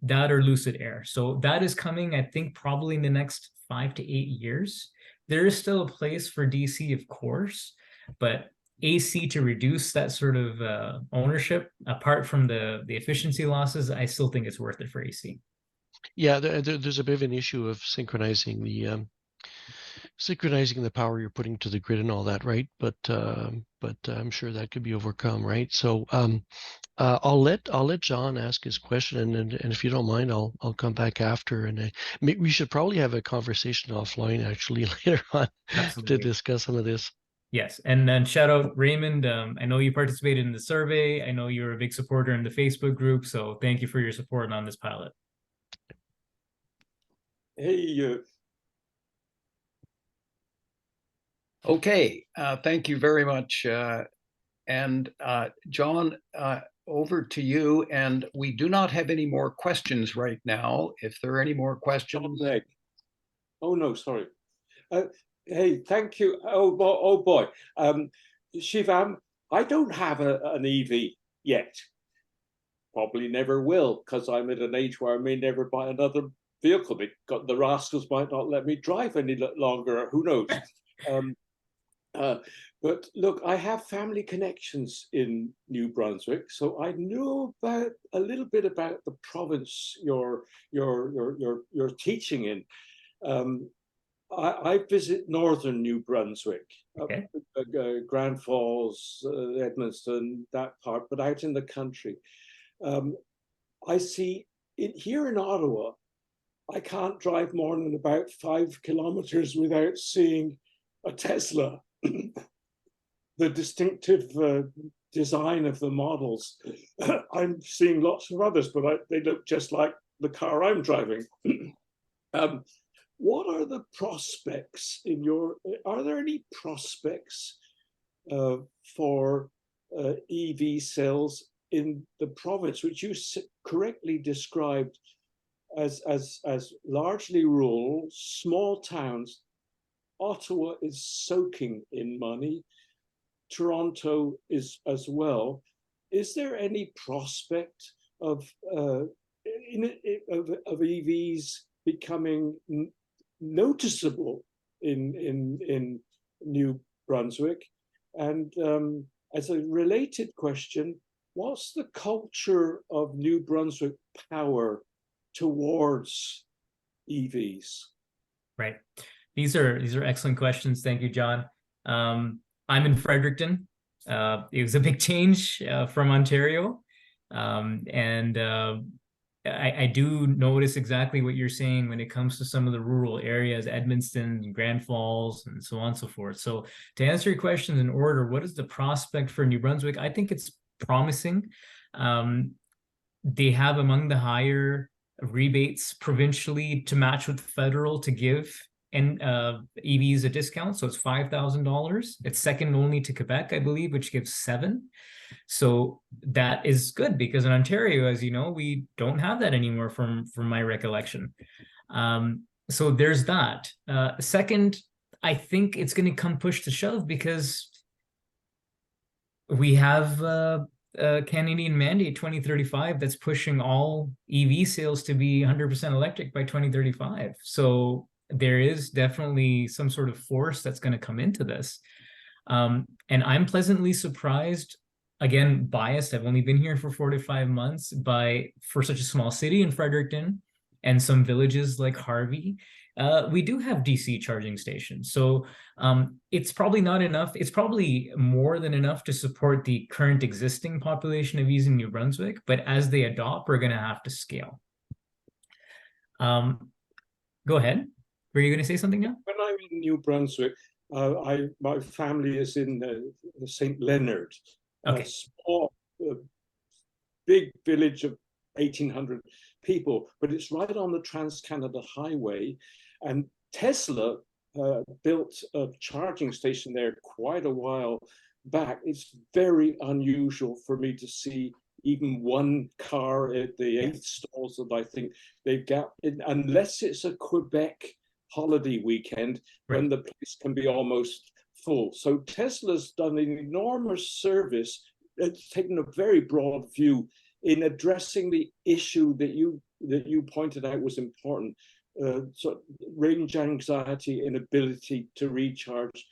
That or Lucid Air. So that is coming, I think, probably in the next 5 to 8 years. There is still a place for DC, of course, but AC to reduce that sort of ownership, apart from the efficiency losses, I still think it's worth it for AC. Yeah, there's a bit of an issue of synchronizing the power you're putting to the grid and all that, right? But I'm sure that could be overcome, right? So I'll let John ask his question, and if you don't mind, I'll come back after, and we should probably have a conversation offline actually later on. Absolutely. To discuss some of this. Yes, and then shout out Raymond. I know you participated in the survey. I know you're a big supporter in the Facebook group, so thank you for your support on this pilot. Hey. Okay, thank you very much. And John, over to you. And we do not have any more questions right now. If there are any more questions. Oh, no, sorry. Hey, thank you. Oh boy. Shivam, I don't have an EV yet. Probably never will, because I'm at an age where I may never buy another vehicle. Because the rascals might not let me drive any longer. Who knows? But look, I have family connections in New Brunswick, so I know a little bit about the province you're teaching in. I visit northern New Brunswick, okay. Grand Falls, Edmundston, that part, but out in the country. I see here in Ottawa, I can't drive more than about 5 kilometers without seeing a Tesla. The distinctive design of the models. I'm seeing lots of others, but they look just like the car I'm driving. What are the prospects are there any prospects for EV sales in the province, which you correctly described as largely rural, small towns? Ottawa is soaking in money. Toronto is as well. Is there any prospect of EVs becoming noticeable in New Brunswick? And as a related question, what's the culture of New Brunswick Power towards EVs? Right. These are excellent questions. Thank you, John. I'm in Fredericton. It was a big change from Ontario. I do notice exactly what you're saying when it comes to some of the rural areas, Edmundston, Grand Falls, and so on and so forth. So to answer your questions in order, what is the prospect for New Brunswick? I think it's promising. They have among the higher rebates provincially to match with federal to give and EVs a discount. So it's $5,000. It's second only to Quebec, I believe, which gives $7,000. So that is good, because in Ontario, as you know, we don't have that anymore from my recollection. So there's that. Second, I think it's going to come push to shove, because we have a Canadian mandate 2035 that's pushing all EV sales to be 100% electric by 2035. So there is definitely some sort of force that's going to come into this. And I'm pleasantly surprised again, biased. I've only been here for 4 to 5 months, for such a small city in Fredericton and some villages like Harvey, we do have DC charging stations. So it's probably not enough. It's probably more than enough to support the current existing population of EVs in New Brunswick. But as they adopt, we're going to have to scale. Go ahead. Were you going to say something now? When I'm in New Brunswick, my family is in St. Leonard, Okay. a small, big village of 1,800 people, but it's right on the Trans-Canada Highway. And Tesla built a charging station there quite a while back. It's very unusual for me to see even one car at the 8 stalls that I think they've got, unless it's a Quebec holiday weekend, right, when the place can be almost full. So Tesla's done an enormous service. It's taken a very broad view in addressing the issue that you pointed out was important. So range anxiety, inability to recharge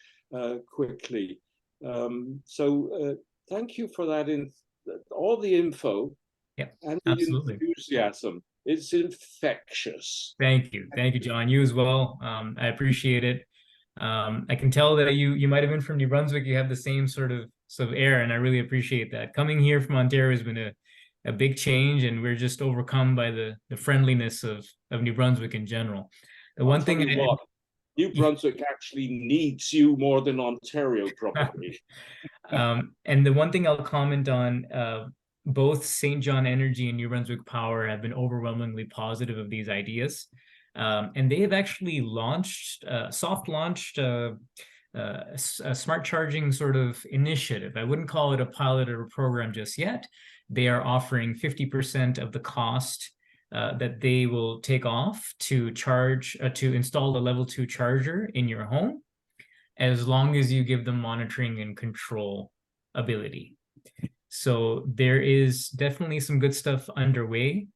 quickly. Thank you for that, in all the info, and the absolutely. enthusiasm. It's infectious. Thank you, John. You as well. I appreciate it. I can tell that you might have been from New Brunswick. You have the same sort of air, and I really appreciate that. Coming here from Ontario has been a big change, and we're just overcome by the friendliness of New Brunswick in general. The one thing New Brunswick actually needs you more than Ontario, probably. And the one thing I'll comment on, both St. John Energy and New Brunswick Power have been overwhelmingly positive of these ideas. And they have actually soft launched a smart charging sort of initiative. I wouldn't call it a pilot or a program just yet. They are offering 50% of the cost that they will take off to install a level 2 charger in your home, as long as you give them monitoring and control ability. So there is definitely some good stuff underway.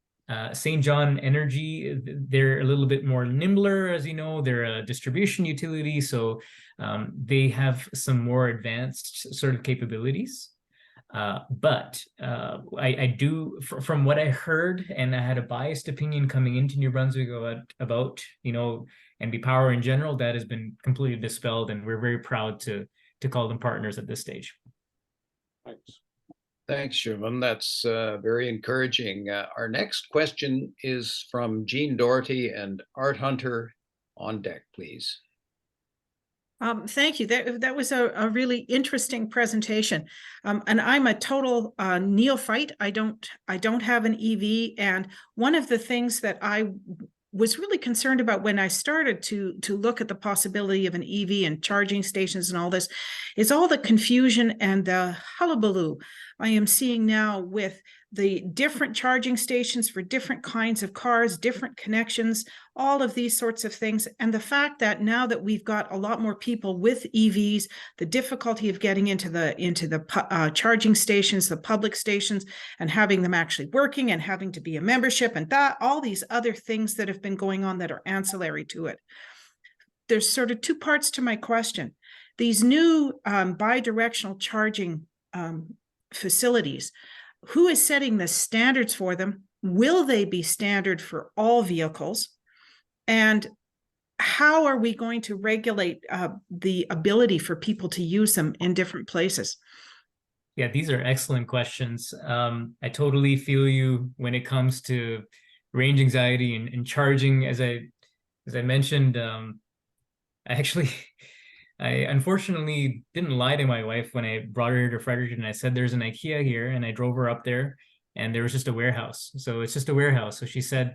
St. John Energy, they're a little bit more nimbler, as you know. They're a distribution utility, so they have some more advanced sort of capabilities. But I do, from what I heard, and I had a biased opinion coming into New Brunswick about NB Power in general, that has been completely dispelled, and we're very proud to call them partners at this stage. Thanks. Thanks, Shivam. That's very encouraging. Our next question is from Jean Doherty and Art Hunter. On deck, please. Thank you. That was a really interesting presentation. And I'm a total neophyte. I don't have an EV. And one of the things that I was really concerned about when I started to look at the possibility of an EV and charging stations and all this is all the confusion and the hullabaloo I am seeing now with the different charging stations for different kinds of cars, different connections, all of these sorts of things. And the fact that now that we've got a lot more people with EVs, the difficulty of getting into the charging stations, the public stations, and having them actually working and having to be a membership and all these other things that have been going on that are ancillary to it. There's sort of two parts to my question. These new bidirectional charging facilities, who is setting the standards for them? Will they be standard for all vehicles? And how are we going to regulate the ability for people to use them in different places? Yeah, these are excellent questions. I totally feel you when it comes to range anxiety and charging. As I mentioned, I unfortunately didn't lie to my wife when I brought her to Fredericton. I said there's an IKEA here, and I drove her up there, and there was just a warehouse. So it's just a warehouse. So she said,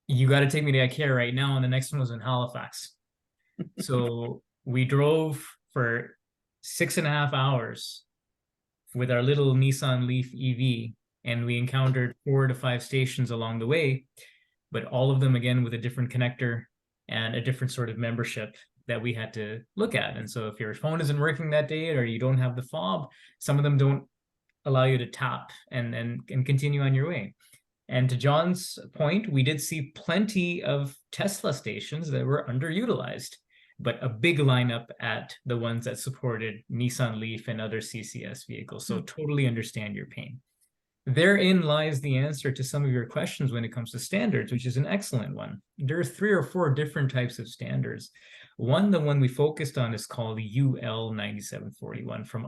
you got to take me to IKEA right now. And the next one was in Halifax. So we drove for 6.5 hours with our little Nissan Leaf EV, and we encountered 4 to 5 stations along the way, but all of them, again, with a different connector and a different sort of membership that we had to look at. And so if your phone isn't working that day, or you don't have the fob, some of them don't allow you to tap and continue on your way. And to John's point, we did see plenty of Tesla stations that were underutilized. but a big lineup at the ones that supported Nissan Leaf and other CCS vehicles. So totally understand your pain. Therein lies the answer to some of your questions when it comes to standards, which is an excellent one. There are 3 or 4 different types of standards. The one we focused on is called UL 9741 from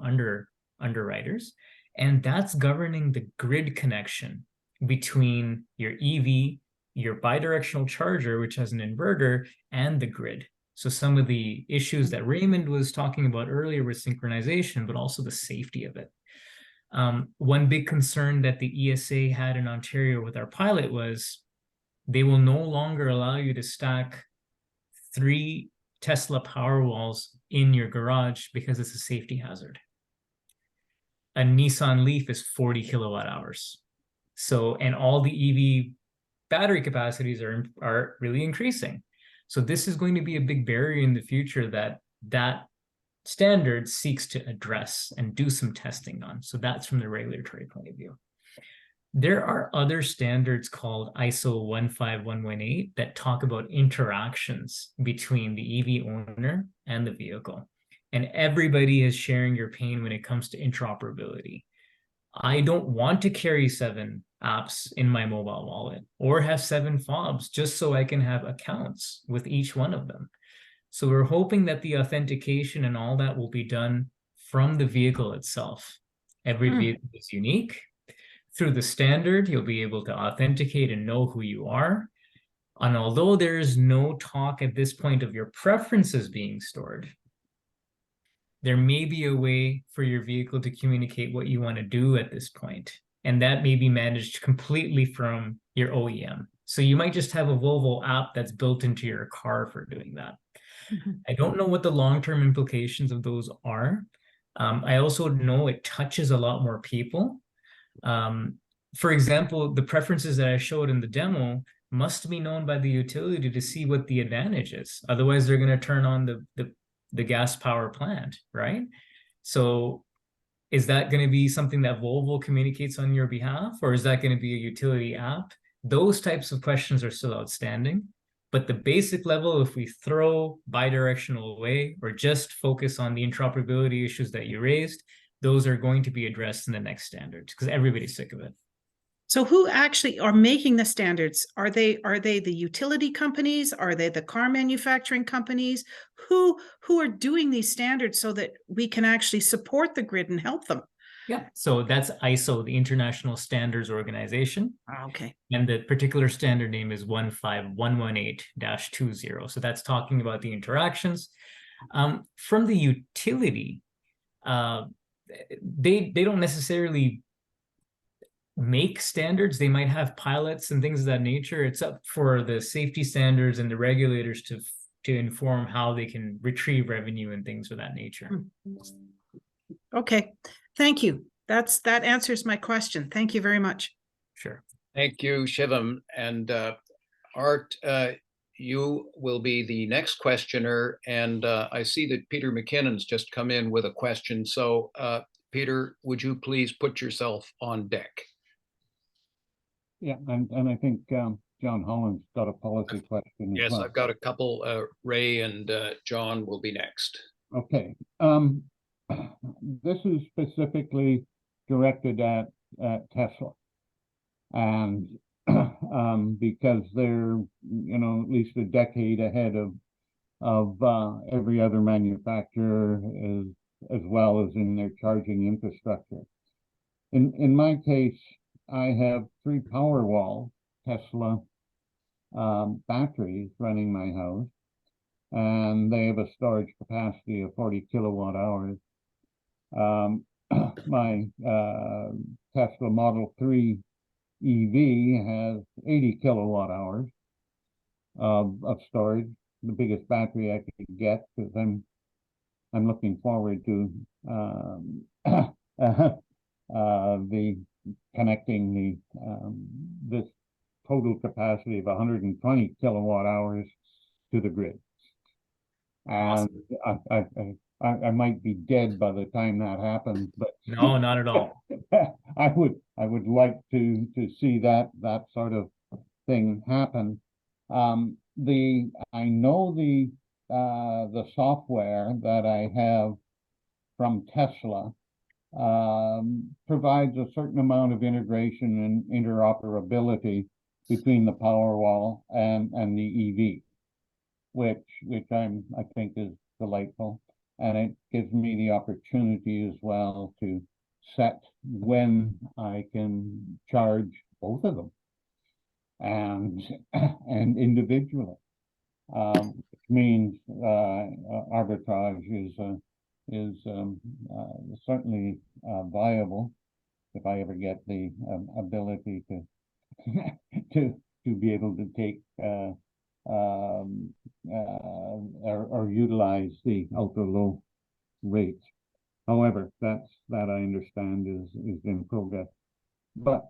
underwriters, and that's governing the grid connection between your EV, your bidirectional charger, which has an inverter, and the grid. So some of the issues that Raymond was talking about earlier with synchronization, but also the safety of it. One big concern that the ESA had in Ontario with our pilot was they will no longer allow you to stack 3 Tesla Powerwalls in your garage because it's a safety hazard. A Nissan Leaf is 40 kilowatt hours. So, and all the EV battery capacities are really increasing. So this is going to be a big barrier in the future that standard seeks to address and do some testing on. So that's from the regulatory point of view. There are other standards called ISO 15118 that talk about interactions between the EV owner and the vehicle. And everybody is sharing your pain when it comes to interoperability. I don't want to carry 7 apps in my mobile wallet or have 7 fobs just so I can have accounts with each one of them. So we're hoping that the authentication and all that will be done from the vehicle itself. Every vehicle is unique. Through the standard, you'll be able to authenticate and know who you are. And although there is no talk at this point of your preferences being stored, there may be a way for your vehicle to communicate what you want to do at this point. And that may be managed completely from your OEM. So you might just have a Volvo app that's built into your car for doing that. I don't know what the long-term implications of those are. I also know it touches a lot more people. For example, the preferences that I showed in the demo must be known by the utility to see what the advantage is. Otherwise, they're going to turn on the gas power plant, right? So is that going to be something that Volvo communicates on your behalf, or is that going to be a utility app? Those types of questions are still outstanding. But the basic level, if we throw bidirectional away or just focus on the interoperability issues that you raised, those are going to be addressed in the next standards because everybody's sick of it. So who actually are making the standards? Are they the utility companies? Are they the car manufacturing companies? Who are doing these standards so that we can actually support the grid and help them? Yeah, so that's ISO, the International Standards Organization. Okay. And the particular standard name is 15118-20. So that's talking about the interactions. From the utility, they don't necessarily make standards. They might have pilots and things of that nature. It's up for the safety standards and the regulators to inform how they can retrieve revenue and things of that nature. Okay, thank you. That answers my question. Thank you very much. Sure. Thank you, Shivam. And Art, you will be the next questioner. And I see that Peter McKinnon's just come in with a question. So Peter, would you please put yourself on deck? Yeah, and I think John Holland's got a policy question. Yes, as well. I've got a couple. Ray and John will be next. Okay. This is specifically directed at Tesla, and because they're, at least a decade ahead of every other manufacturer, as well as in their charging infrastructure. In my case, I have 3 Powerwall Tesla batteries running my house, and they have a storage capacity of 40 kilowatt hours. My Tesla Model 3 EV has 80 kilowatt hours of storage, the biggest battery I could get, because I'm looking forward to connecting this total capacity of 120 kilowatt hours to the grid. And awesome. I might be dead by the time that happens, but no, not at all. I would like to see that sort of thing happen. I know the the software that I have from Tesla provides a certain amount of integration and interoperability between the Powerwall and the EV, which I think is delightful, and it gives me the opportunity as well to set when I can charge both of them and individually, which means arbitrage is certainly viable if I ever get the ability to to be able to take or utilize the ultra low rates. However, that I understand is in progress. But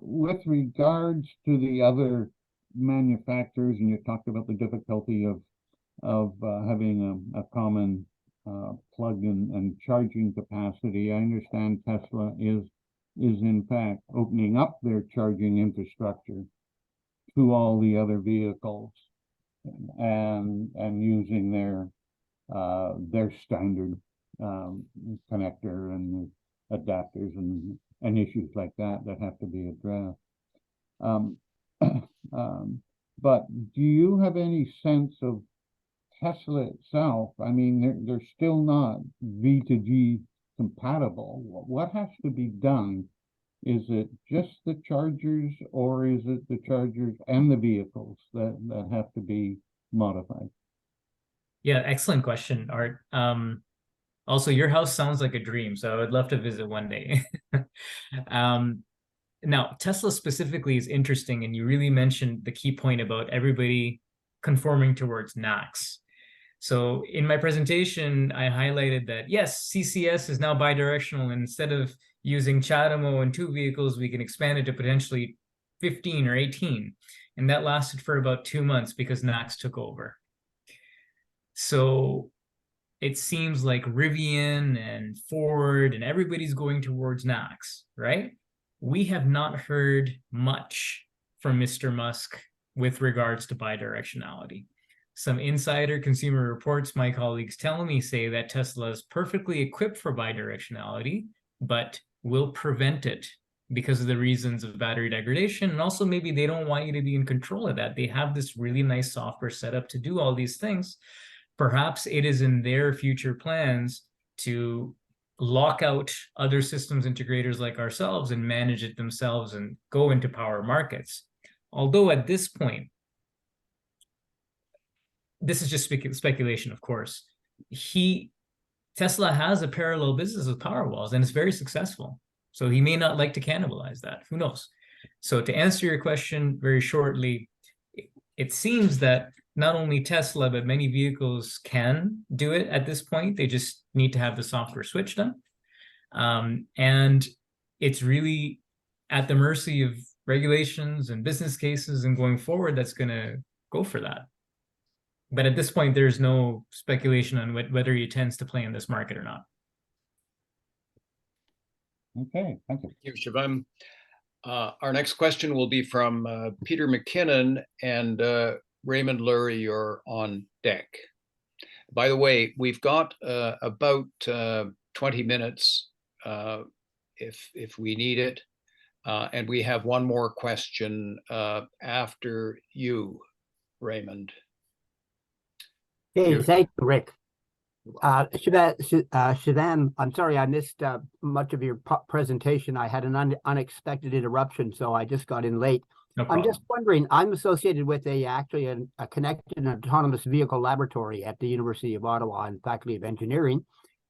with regards to the other manufacturers, and you talked about the difficulty of having a common plug and charging capacity, I understand Tesla is in fact opening up their charging infrastructure to all the other vehicles and using their standard connector and adapters and issues like that have to be addressed. But do you have any sense of Tesla itself? I mean, they're still not V2G compatible. What has to be done? Is it just the chargers, or is it the chargers and the vehicles that have to be modified? Yeah, excellent question, Art. Also, your house sounds like a dream, so I would love to visit one day. Now, Tesla specifically is interesting, and you really mentioned the key point about everybody conforming towards NACS. So in my presentation, I highlighted that, yes, CCS is now bidirectional, and instead of using CHAdeMO and 2 vehicles, we can expand it to potentially 15 or 18. And that lasted for about 2 months because NACS took over. So it seems like Rivian and Ford and everybody's going towards NACS, right? We have not heard much from Mr. Musk with regards to bidirectionality. Some insider consumer reports my colleagues tell me say that Tesla is perfectly equipped for bidirectionality, but will prevent it because of the reasons of battery degradation. And also maybe they don't want you to be in control of that. They have this really nice software set up to do all these things. Perhaps it is in their future plans to lock out other systems integrators like ourselves and manage it themselves and go into power markets. Although at this point, this is just speculation, of course, Tesla has a parallel business with Powerwalls, and it's very successful. So he may not like to cannibalize that. Who knows? So to answer your question very shortly, it seems that not only Tesla, but many vehicles can do it at this point. They just need to have the software switch done. And it's really at the mercy of regulations and business cases, and going forward, that's going to go for that. But at this point, there's no speculation on whether he intends to play in this market or not. Okay, thank you. Thank you, Shivam. Our next question will be from Peter McKinnon, and Raymond Lurie, you're on deck. By the way, we've got about 20 minutes if we need it. And we have one more question after you, Raymond. Hey, thank you, Rick. Shivam, I'm sorry I missed much of your presentation. I had an unexpected interruption, so I just got in late. No problem. I'm just wondering, I'm associated with actually a connected autonomous vehicle laboratory at the University of Ottawa and Faculty of Engineering.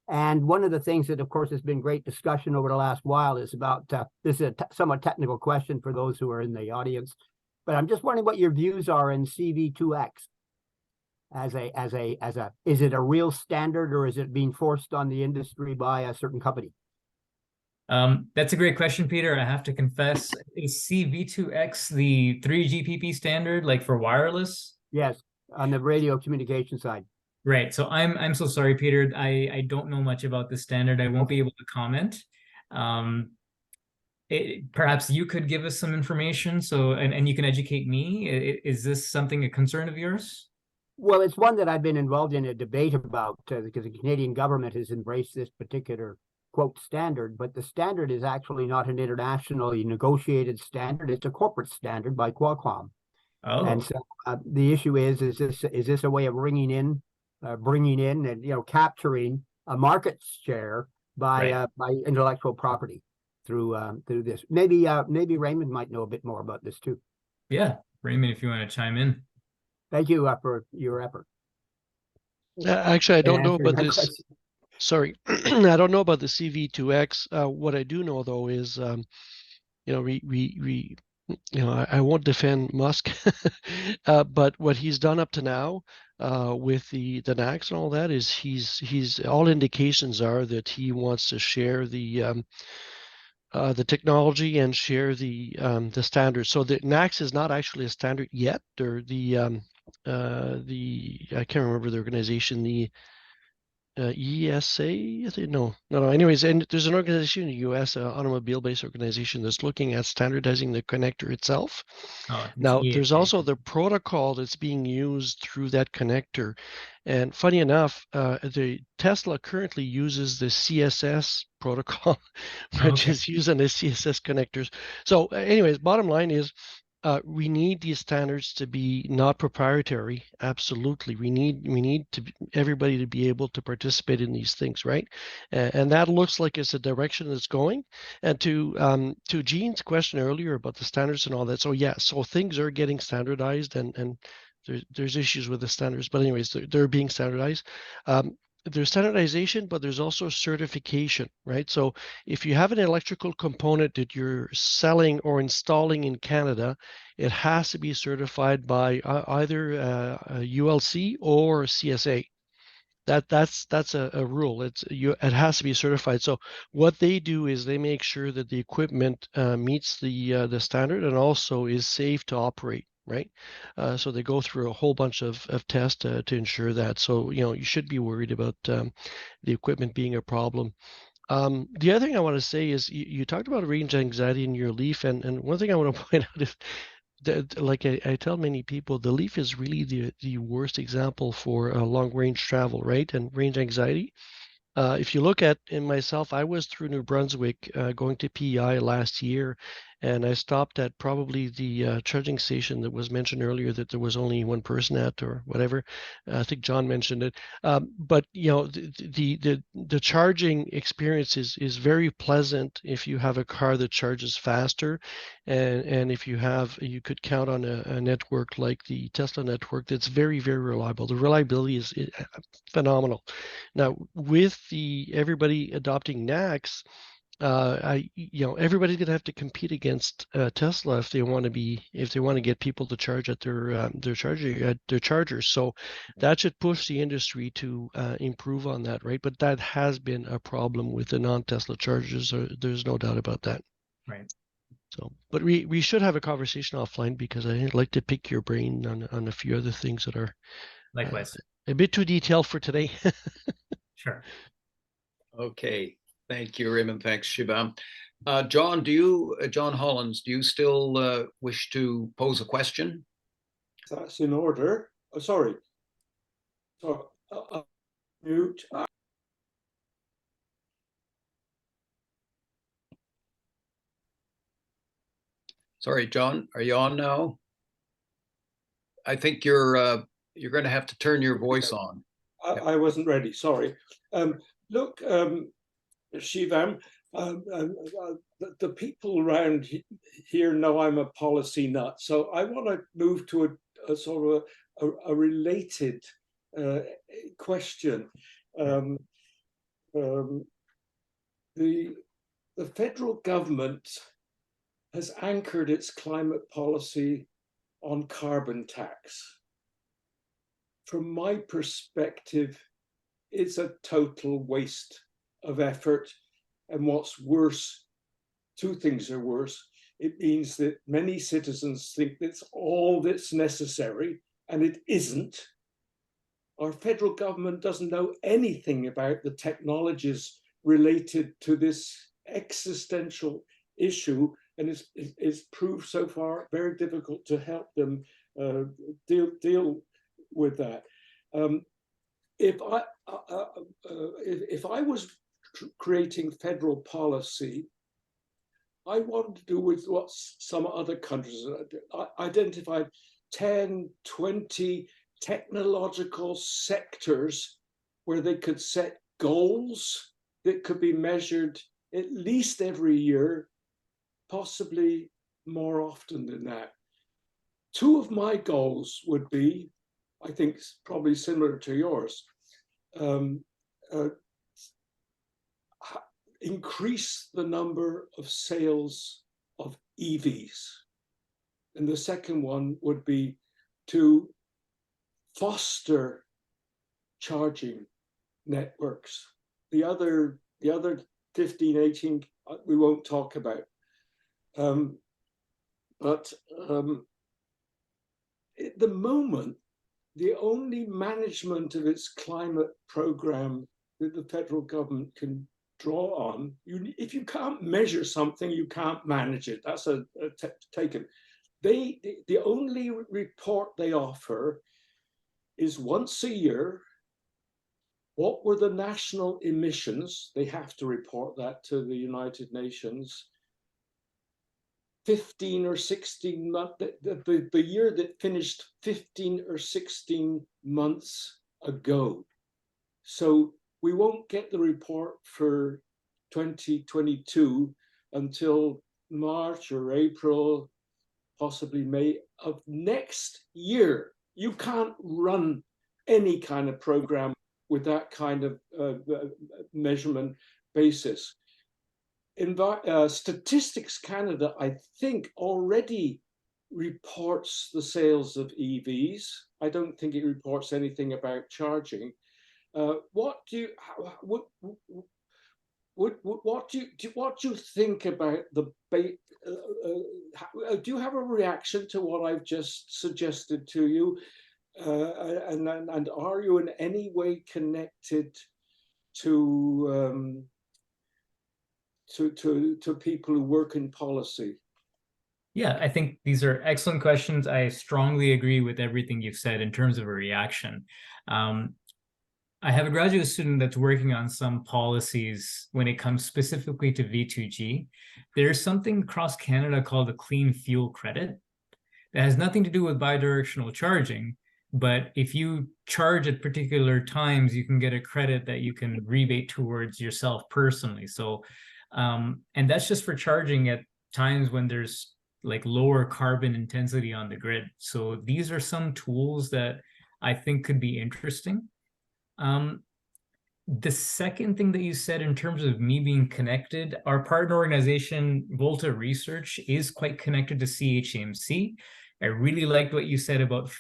And one of the things that, of course, has been great discussion over the last while is about, this is a somewhat technical question for those who are in the audience, but I'm just wondering what your views are in CV2X. Is it a real standard, or is it being forced on the industry by a certain company? That's a great question, Peter. I have to confess, is CV2X the 3GPP standard, like for wireless? Yes, on the radio communication side. Right. So I'm so sorry, Peter. I don't know much about the standard. I won't be able to comment. Perhaps you could give us some information, so and you can educate me. Is this something a concern of yours? Well, it's one that I've been involved in a debate about because the Canadian government has embraced this particular quote standard, but the standard is actually not an internationally negotiated standard. It's a corporate standard by Qualcomm. Oh, and so the issue is this a way of bringing in and capturing a market share by intellectual property through this? Maybe Raymond might know a bit more about this too. yeah, Raymond, if you want to chime in. Thank you for your effort. Actually, I don't know answering about my this. question. Sorry, I don't know about the CV2X. What I do know though is, I won't defend Musk, but what he's done up to now with the NACs and all that is he's all indications are that he wants to share the technology and share the standards. So the NACs is not actually a standard yet. Or the I can't remember the organization, the ESA, I think, no. Anyways, and there's an organization in the US, automobile-based organization, that's looking at standardizing the connector itself. Oh, it's Now, there's ESA. also the protocol that's being used through that connector. And funny enough, the Tesla currently uses the CSS protocol, which Okay. is using the CSS connectors. So, anyways, bottom line is, we need these standards to be not proprietary. Absolutely, we need everybody to be able to participate in these things, right? And that looks like it's a direction that's going. And to Jean's question earlier about the standards and all that, so yeah, so things are getting standardized, and there's issues with the standards, but anyways, they're being standardized. There's standardization, but there's also certification, right? So if you have an electrical component that you're selling or installing in Canada, it has to be certified by either a ULC or CSA. That's a rule. It has to be certified. So what they do is they make sure that the equipment meets the standard and also is safe to operate. Right, so they go through a whole bunch of tests to ensure that. So you should be worried about the equipment being a problem. The other thing I want to say is you talked about range anxiety in your Leaf, and one thing I want to point out is that, like I tell many people, the Leaf is really the worst example for long range travel, right? And range anxiety. If you look at in myself, I was through New Brunswick going to PEI last year, and I stopped at probably the charging station that was mentioned earlier that there was only one person at, or whatever. I think John mentioned it. But the charging experience is very pleasant if you have a car that charges faster, and if you could count on a network like the Tesla network that's very, very reliable. The reliability is phenomenal. Now, with everybody adopting NACs, everybody's gonna have to compete against Tesla if they want to get people to charge at their chargers. So that should push the industry to improve on that, right? But that has been a problem with the non-Tesla chargers. There's no doubt about that. Right. So, but we should have a conversation offline, because I'd like to pick your brain on a few other things that are Likewise. a bit too detailed for today. Sure. Okay, thank you, Raymond. Thanks, Shivam. John Hollins, do you still wish to pose a question? That's in order. Oh, sorry. So, mute. Sorry, John, are you on now? I think you're going to have to turn your voice on. I wasn't ready. Sorry. Look, Shivam, the people around here know I'm a policy nut, so I want to move to a sort of a related question. The federal government has anchored its climate policy on carbon tax. From my perspective, it's a total waste of effort. And what's worse, two things are worse. It means that many citizens think that's all that's necessary, and it isn't. Our federal government doesn't know anything about the technologies related to this existential issue, and it's proved so far very difficult to help them deal with that. If I was creating federal policy, I wanted to do with what some other countries identified 10, 20 technological sectors where they could set goals that could be measured at least every year, possibly more often than that. Two of my goals would be, I think probably similar to yours, increase the number of sales of EVs. And the second one would be to foster charging networks. The other 15, 18, we won't talk about. But at the moment, the only management of its climate program that the federal government can draw on, if you can't measure something, you can't manage it. That's taken. The only report they offer is once a year. What were the national emissions? They have to report that to the United Nations. 15 or 16 months, the year that finished 15 or 16 months ago. So we won't get the report for 2022 until March or April, possibly May of next year. You can't run any kind of program with that kind of measurement basis. Statistics Canada, I think, already reports the sales of EVs. I don't think it reports anything about charging. What do you think about the? Do you have a reaction to what I've just suggested to you? And are you in any way connected to people who work in policy? Yeah, I think these are excellent questions. I strongly agree with everything you've said in terms of a reaction. I have a graduate student that's working on some policies when it comes specifically to V2G. There's something across Canada called a clean fuel credit that has nothing to do with bidirectional charging. But if you charge at particular times, you can get a credit that you can rebate towards yourself personally. So, and that's just for charging at times when there's like lower carbon intensity on the grid. So these are some tools that I think could be interesting. The second thing that you said in terms of me being connected, our partner organization, Volta Research, is quite connected to CHMC. I really liked what you said about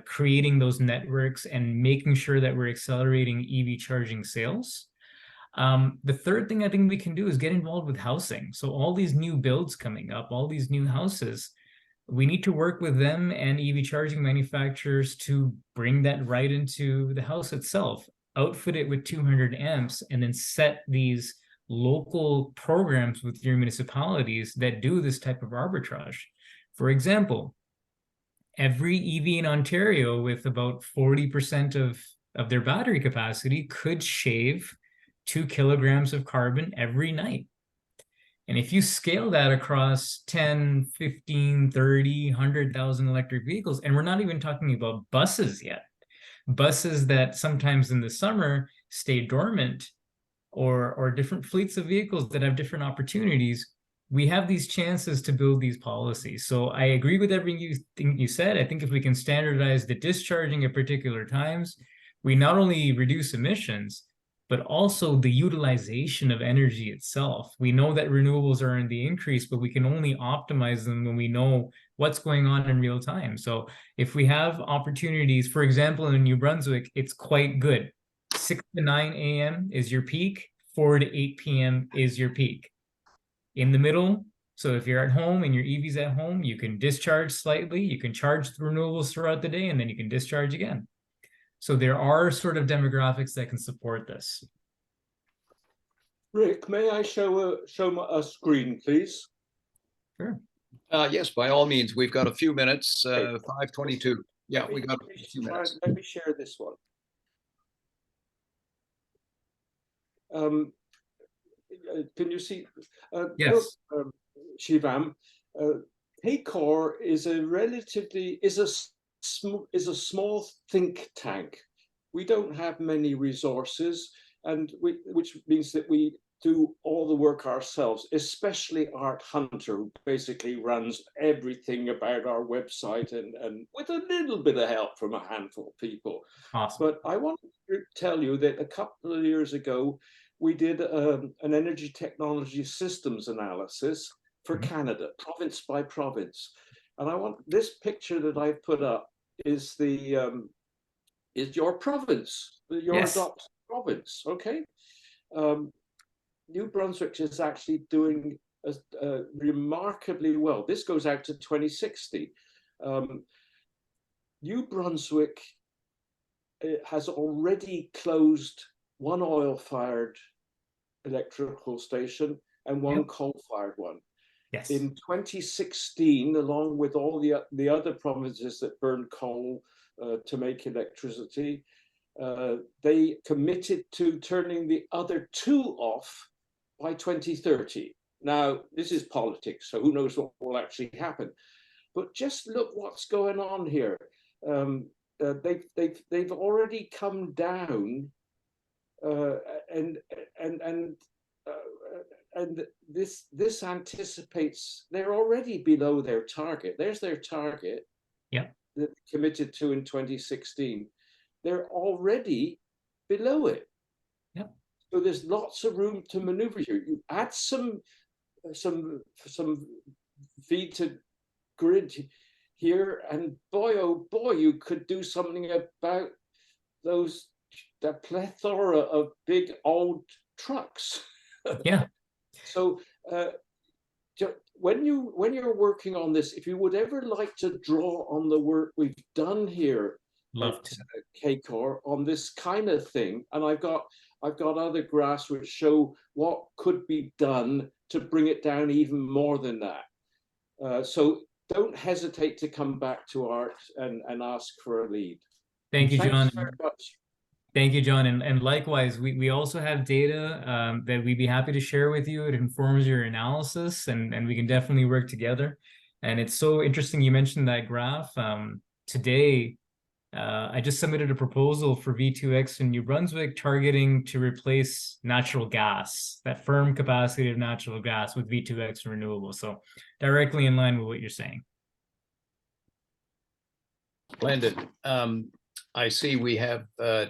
creating those networks and making sure that we're accelerating EV charging sales. The third thing I think we can do is get involved with housing. So all these new builds coming up, all these new houses, we need to work with them and EV charging manufacturers to bring that right into the house itself, outfit it with 200 amps, and then set these local programs with your municipalities that do this type of arbitrage. For example, every EV in Ontario with about 40% of their battery capacity could shave 2 kilograms of carbon every night. And if you scale that across 10, 15, 30, 100,000 electric vehicles, and we're not even talking about buses yet, buses that sometimes in the summer stay dormant, or different fleets of vehicles that have different opportunities, we have these chances to build these policies. So I agree with everything you said. I think if we can standardize the discharging at particular times, we not only reduce emissions, but also the utilization of energy itself. We know that renewables are in the increase, but we can only optimize them when we know what's going on in real time. So if we have opportunities, for example, in New Brunswick, it's quite good. 6 to 9 a.m. is your peak, 4 to 8 p.m. is your peak. In the middle, so if you're at home and your EV's at home, you can discharge slightly, you can charge the renewables throughout the day, and then you can discharge again. So there are sort of demographics that can support this. Rick, may I show a screen, please? Sure. Yes, by all means. We've got a few minutes, Okay. 5:22. Yeah, we got a few minutes. Let me share this one. Can you see? Yes. Look, Shivam, KCOR is a small think tank. We don't have many resources, and which means that we do all the work ourselves, especially Art Hunter, who basically runs everything about our website and with a little bit of help from a handful of people. Awesome. But I want to tell you that a couple of years ago, we did an energy technology systems analysis for Canada, province by province. And I want this picture that I've put up is your province, your adopted province, okay? New Brunswick is actually doing remarkably well. This goes out to 2060. New Brunswick has already closed one oil-fired electrical station and one coal-fired one. Yes. In 2016, along with all the other provinces that burn coal to make electricity, they committed to turning the other two off by 2030. Now, this is politics, so who knows what will actually happen. But just look what's going on here. They've already come down, and this anticipates they're already below their target. There's their target. Yeah. That they committed to in 2016. They're already below it. Yep. So there's lots of room to maneuver here. You add some feed to grid here, and boy, oh boy, you could do something about the plethora of big old trucks. Yeah. So when you're working on this, if you would ever like to draw on the work we've done here Love at to. KCOR on this kind of thing, and I've got other graphs which show what could be done to bring it down even more than that. So don't hesitate to come back to Art and ask for a lead. Thank you, John. Thanks very much. Thank you, John. And likewise, we also have data that we'd be happy to share with you. It informs your analysis, and we can definitely work together. And it's so interesting you mentioned that graph. Today, I just submitted a proposal for v2x in New Brunswick targeting to replace natural gas, that firm capacity of natural gas with v2x renewable. So directly in line with what you're saying. Splendid. I see we have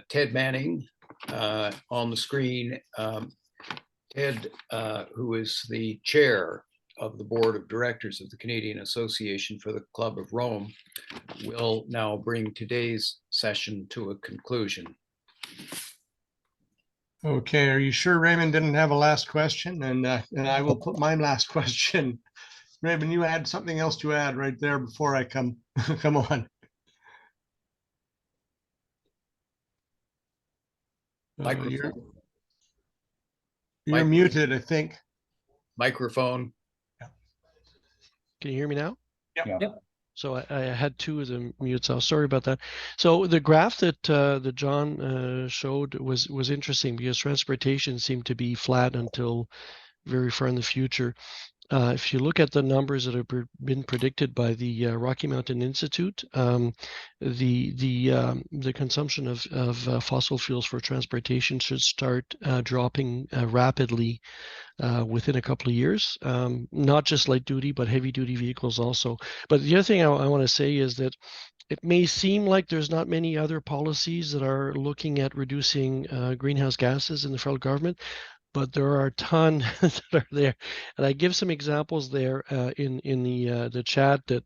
Ted Manning on the screen. Ted, who is the chair of the board of directors of the Canadian Association for the Club of Rome, will now bring today's session to a conclusion. Okay, are you sure Raymond didn't have a last question? And I will put my last question. Raymond, you had something else to add right there before I come on. You're muted, I think. Microphone. Can you hear me now? Yep. Yep. So I had two of the mutes. I'm sorry about that. So the graph that John showed was interesting because transportation seemed to be flat until very far in the future. If you look at the numbers that have been predicted by the Rocky Mountain Institute, the consumption of fossil fuels for transportation should start dropping rapidly within a couple of years, not just light duty, but heavy duty vehicles also. But the other thing I want to say is that it may seem like there's not many other policies that are looking at reducing greenhouse gases in the federal government, but there are a ton that are there. And I give some examples there in the chat that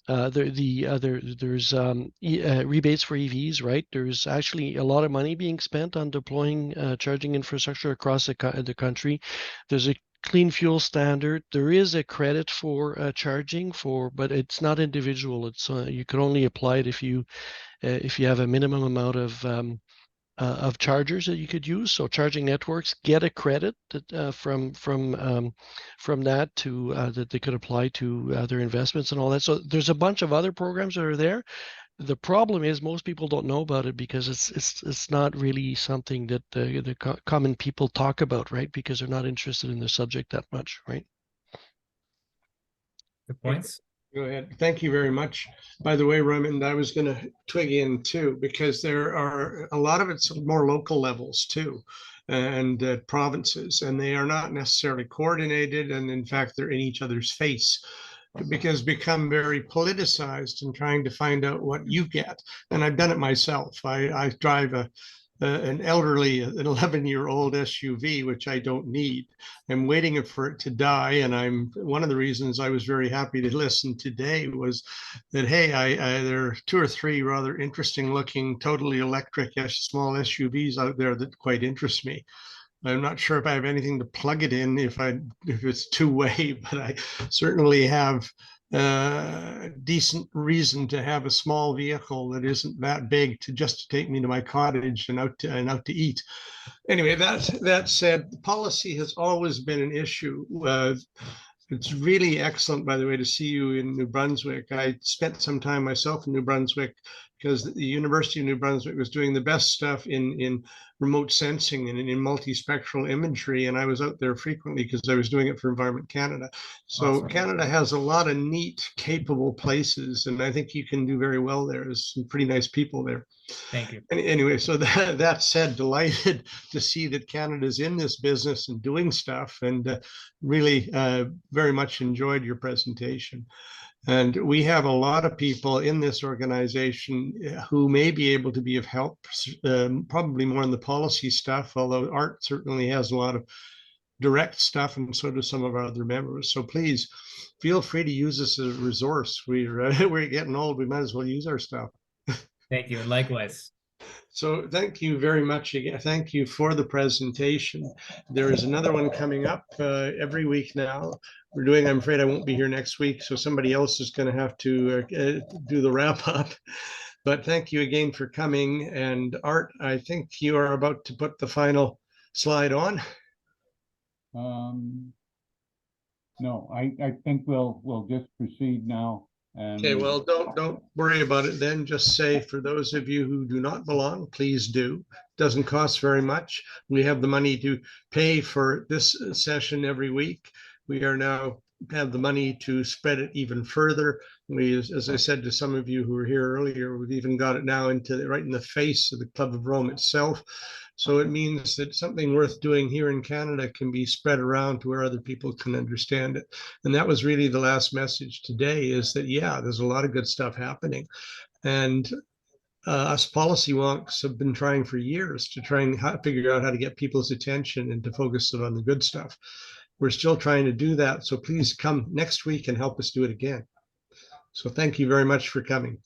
there's rebates for EVs, right? There's actually a lot of money being spent on deploying charging infrastructure across the country. There's a clean fuel standard. There is a credit for charging but it's not individual. It's you can only apply it if you have a minimum amount of of chargers that you could use. So charging networks get a credit that, from that to that they could apply to their investments and all that. So there's a bunch of other programs that are there. The problem is most people don't know about it because it's not really something that the common people talk about, right? Because they're not interested in the subject that much, right? Good points. Go ahead. Thank you very much. By the way, Raymond, I was going to twig in too, because there are a lot of it's more local levels too, and provinces, and they are not necessarily coordinated. And in fact, they're in each other's face because become very politicized in trying to find out what you get. And I've done it myself. I drive an elderly, an 11-year-old SUV, which I don't need. I'm waiting for it to die. And one of the reasons I was very happy to listen today was that, hey, there are 2 or 3 rather interesting looking, totally electric small SUVs out there that quite interest me. I'm not sure if I have anything to plug it in if it's two-way, but I certainly have decent reason to have a small vehicle that isn't that big just to take me to my cottage and out to eat. Anyway, that said, policy has always been an issue. It's really excellent, by the way, to see you in New Brunswick. I spent some time myself in New Brunswick because the University of New Brunswick was doing the best stuff in remote sensing and in multispectral imagery. And I was out there frequently because I was doing it for Environment Canada. So awesome. Canada has a lot of neat, capable places. And I think you can do very well there. There's some pretty nice people there. Thank you. Anyway, so that said, delighted to see that Canada's in this business and doing stuff, and really very much enjoyed your presentation. And we have a lot of people in this organization who may be able to be of help, probably more in the policy stuff, although Art certainly has a lot of direct stuff, and so do some of our other members. So please feel free to use this as a resource. We're getting old, we might as well use our stuff. Thank you, and likewise. So thank you very much again. Thank you for the presentation. There is another one coming up every week now. I'm afraid I won't be here next week, so somebody else is going to have to do the wrap up. But thank you again for coming. And Art, I think you are about to put the final slide on. No, I think we'll just proceed now. Okay, well, don't worry about it then. Just say, for those of you who do not belong, please do. Doesn't cost very much. We have the money to pay for this session every week. We are now have the money to spread it even further. We, as I said to some of you who were here earlier, we've even got it now right in the face of the Club of Rome itself. So it means that something worth doing here in Canada can be spread around to where other people can understand it. And that was really the last message today, is that, yeah, there's a lot of good stuff happening. And us policy wonks have been trying for years to try and figure out how to get people's attention and to focus it on the good stuff. We're still trying to do that. So please come next week and help us do it again. So thank you very much for coming.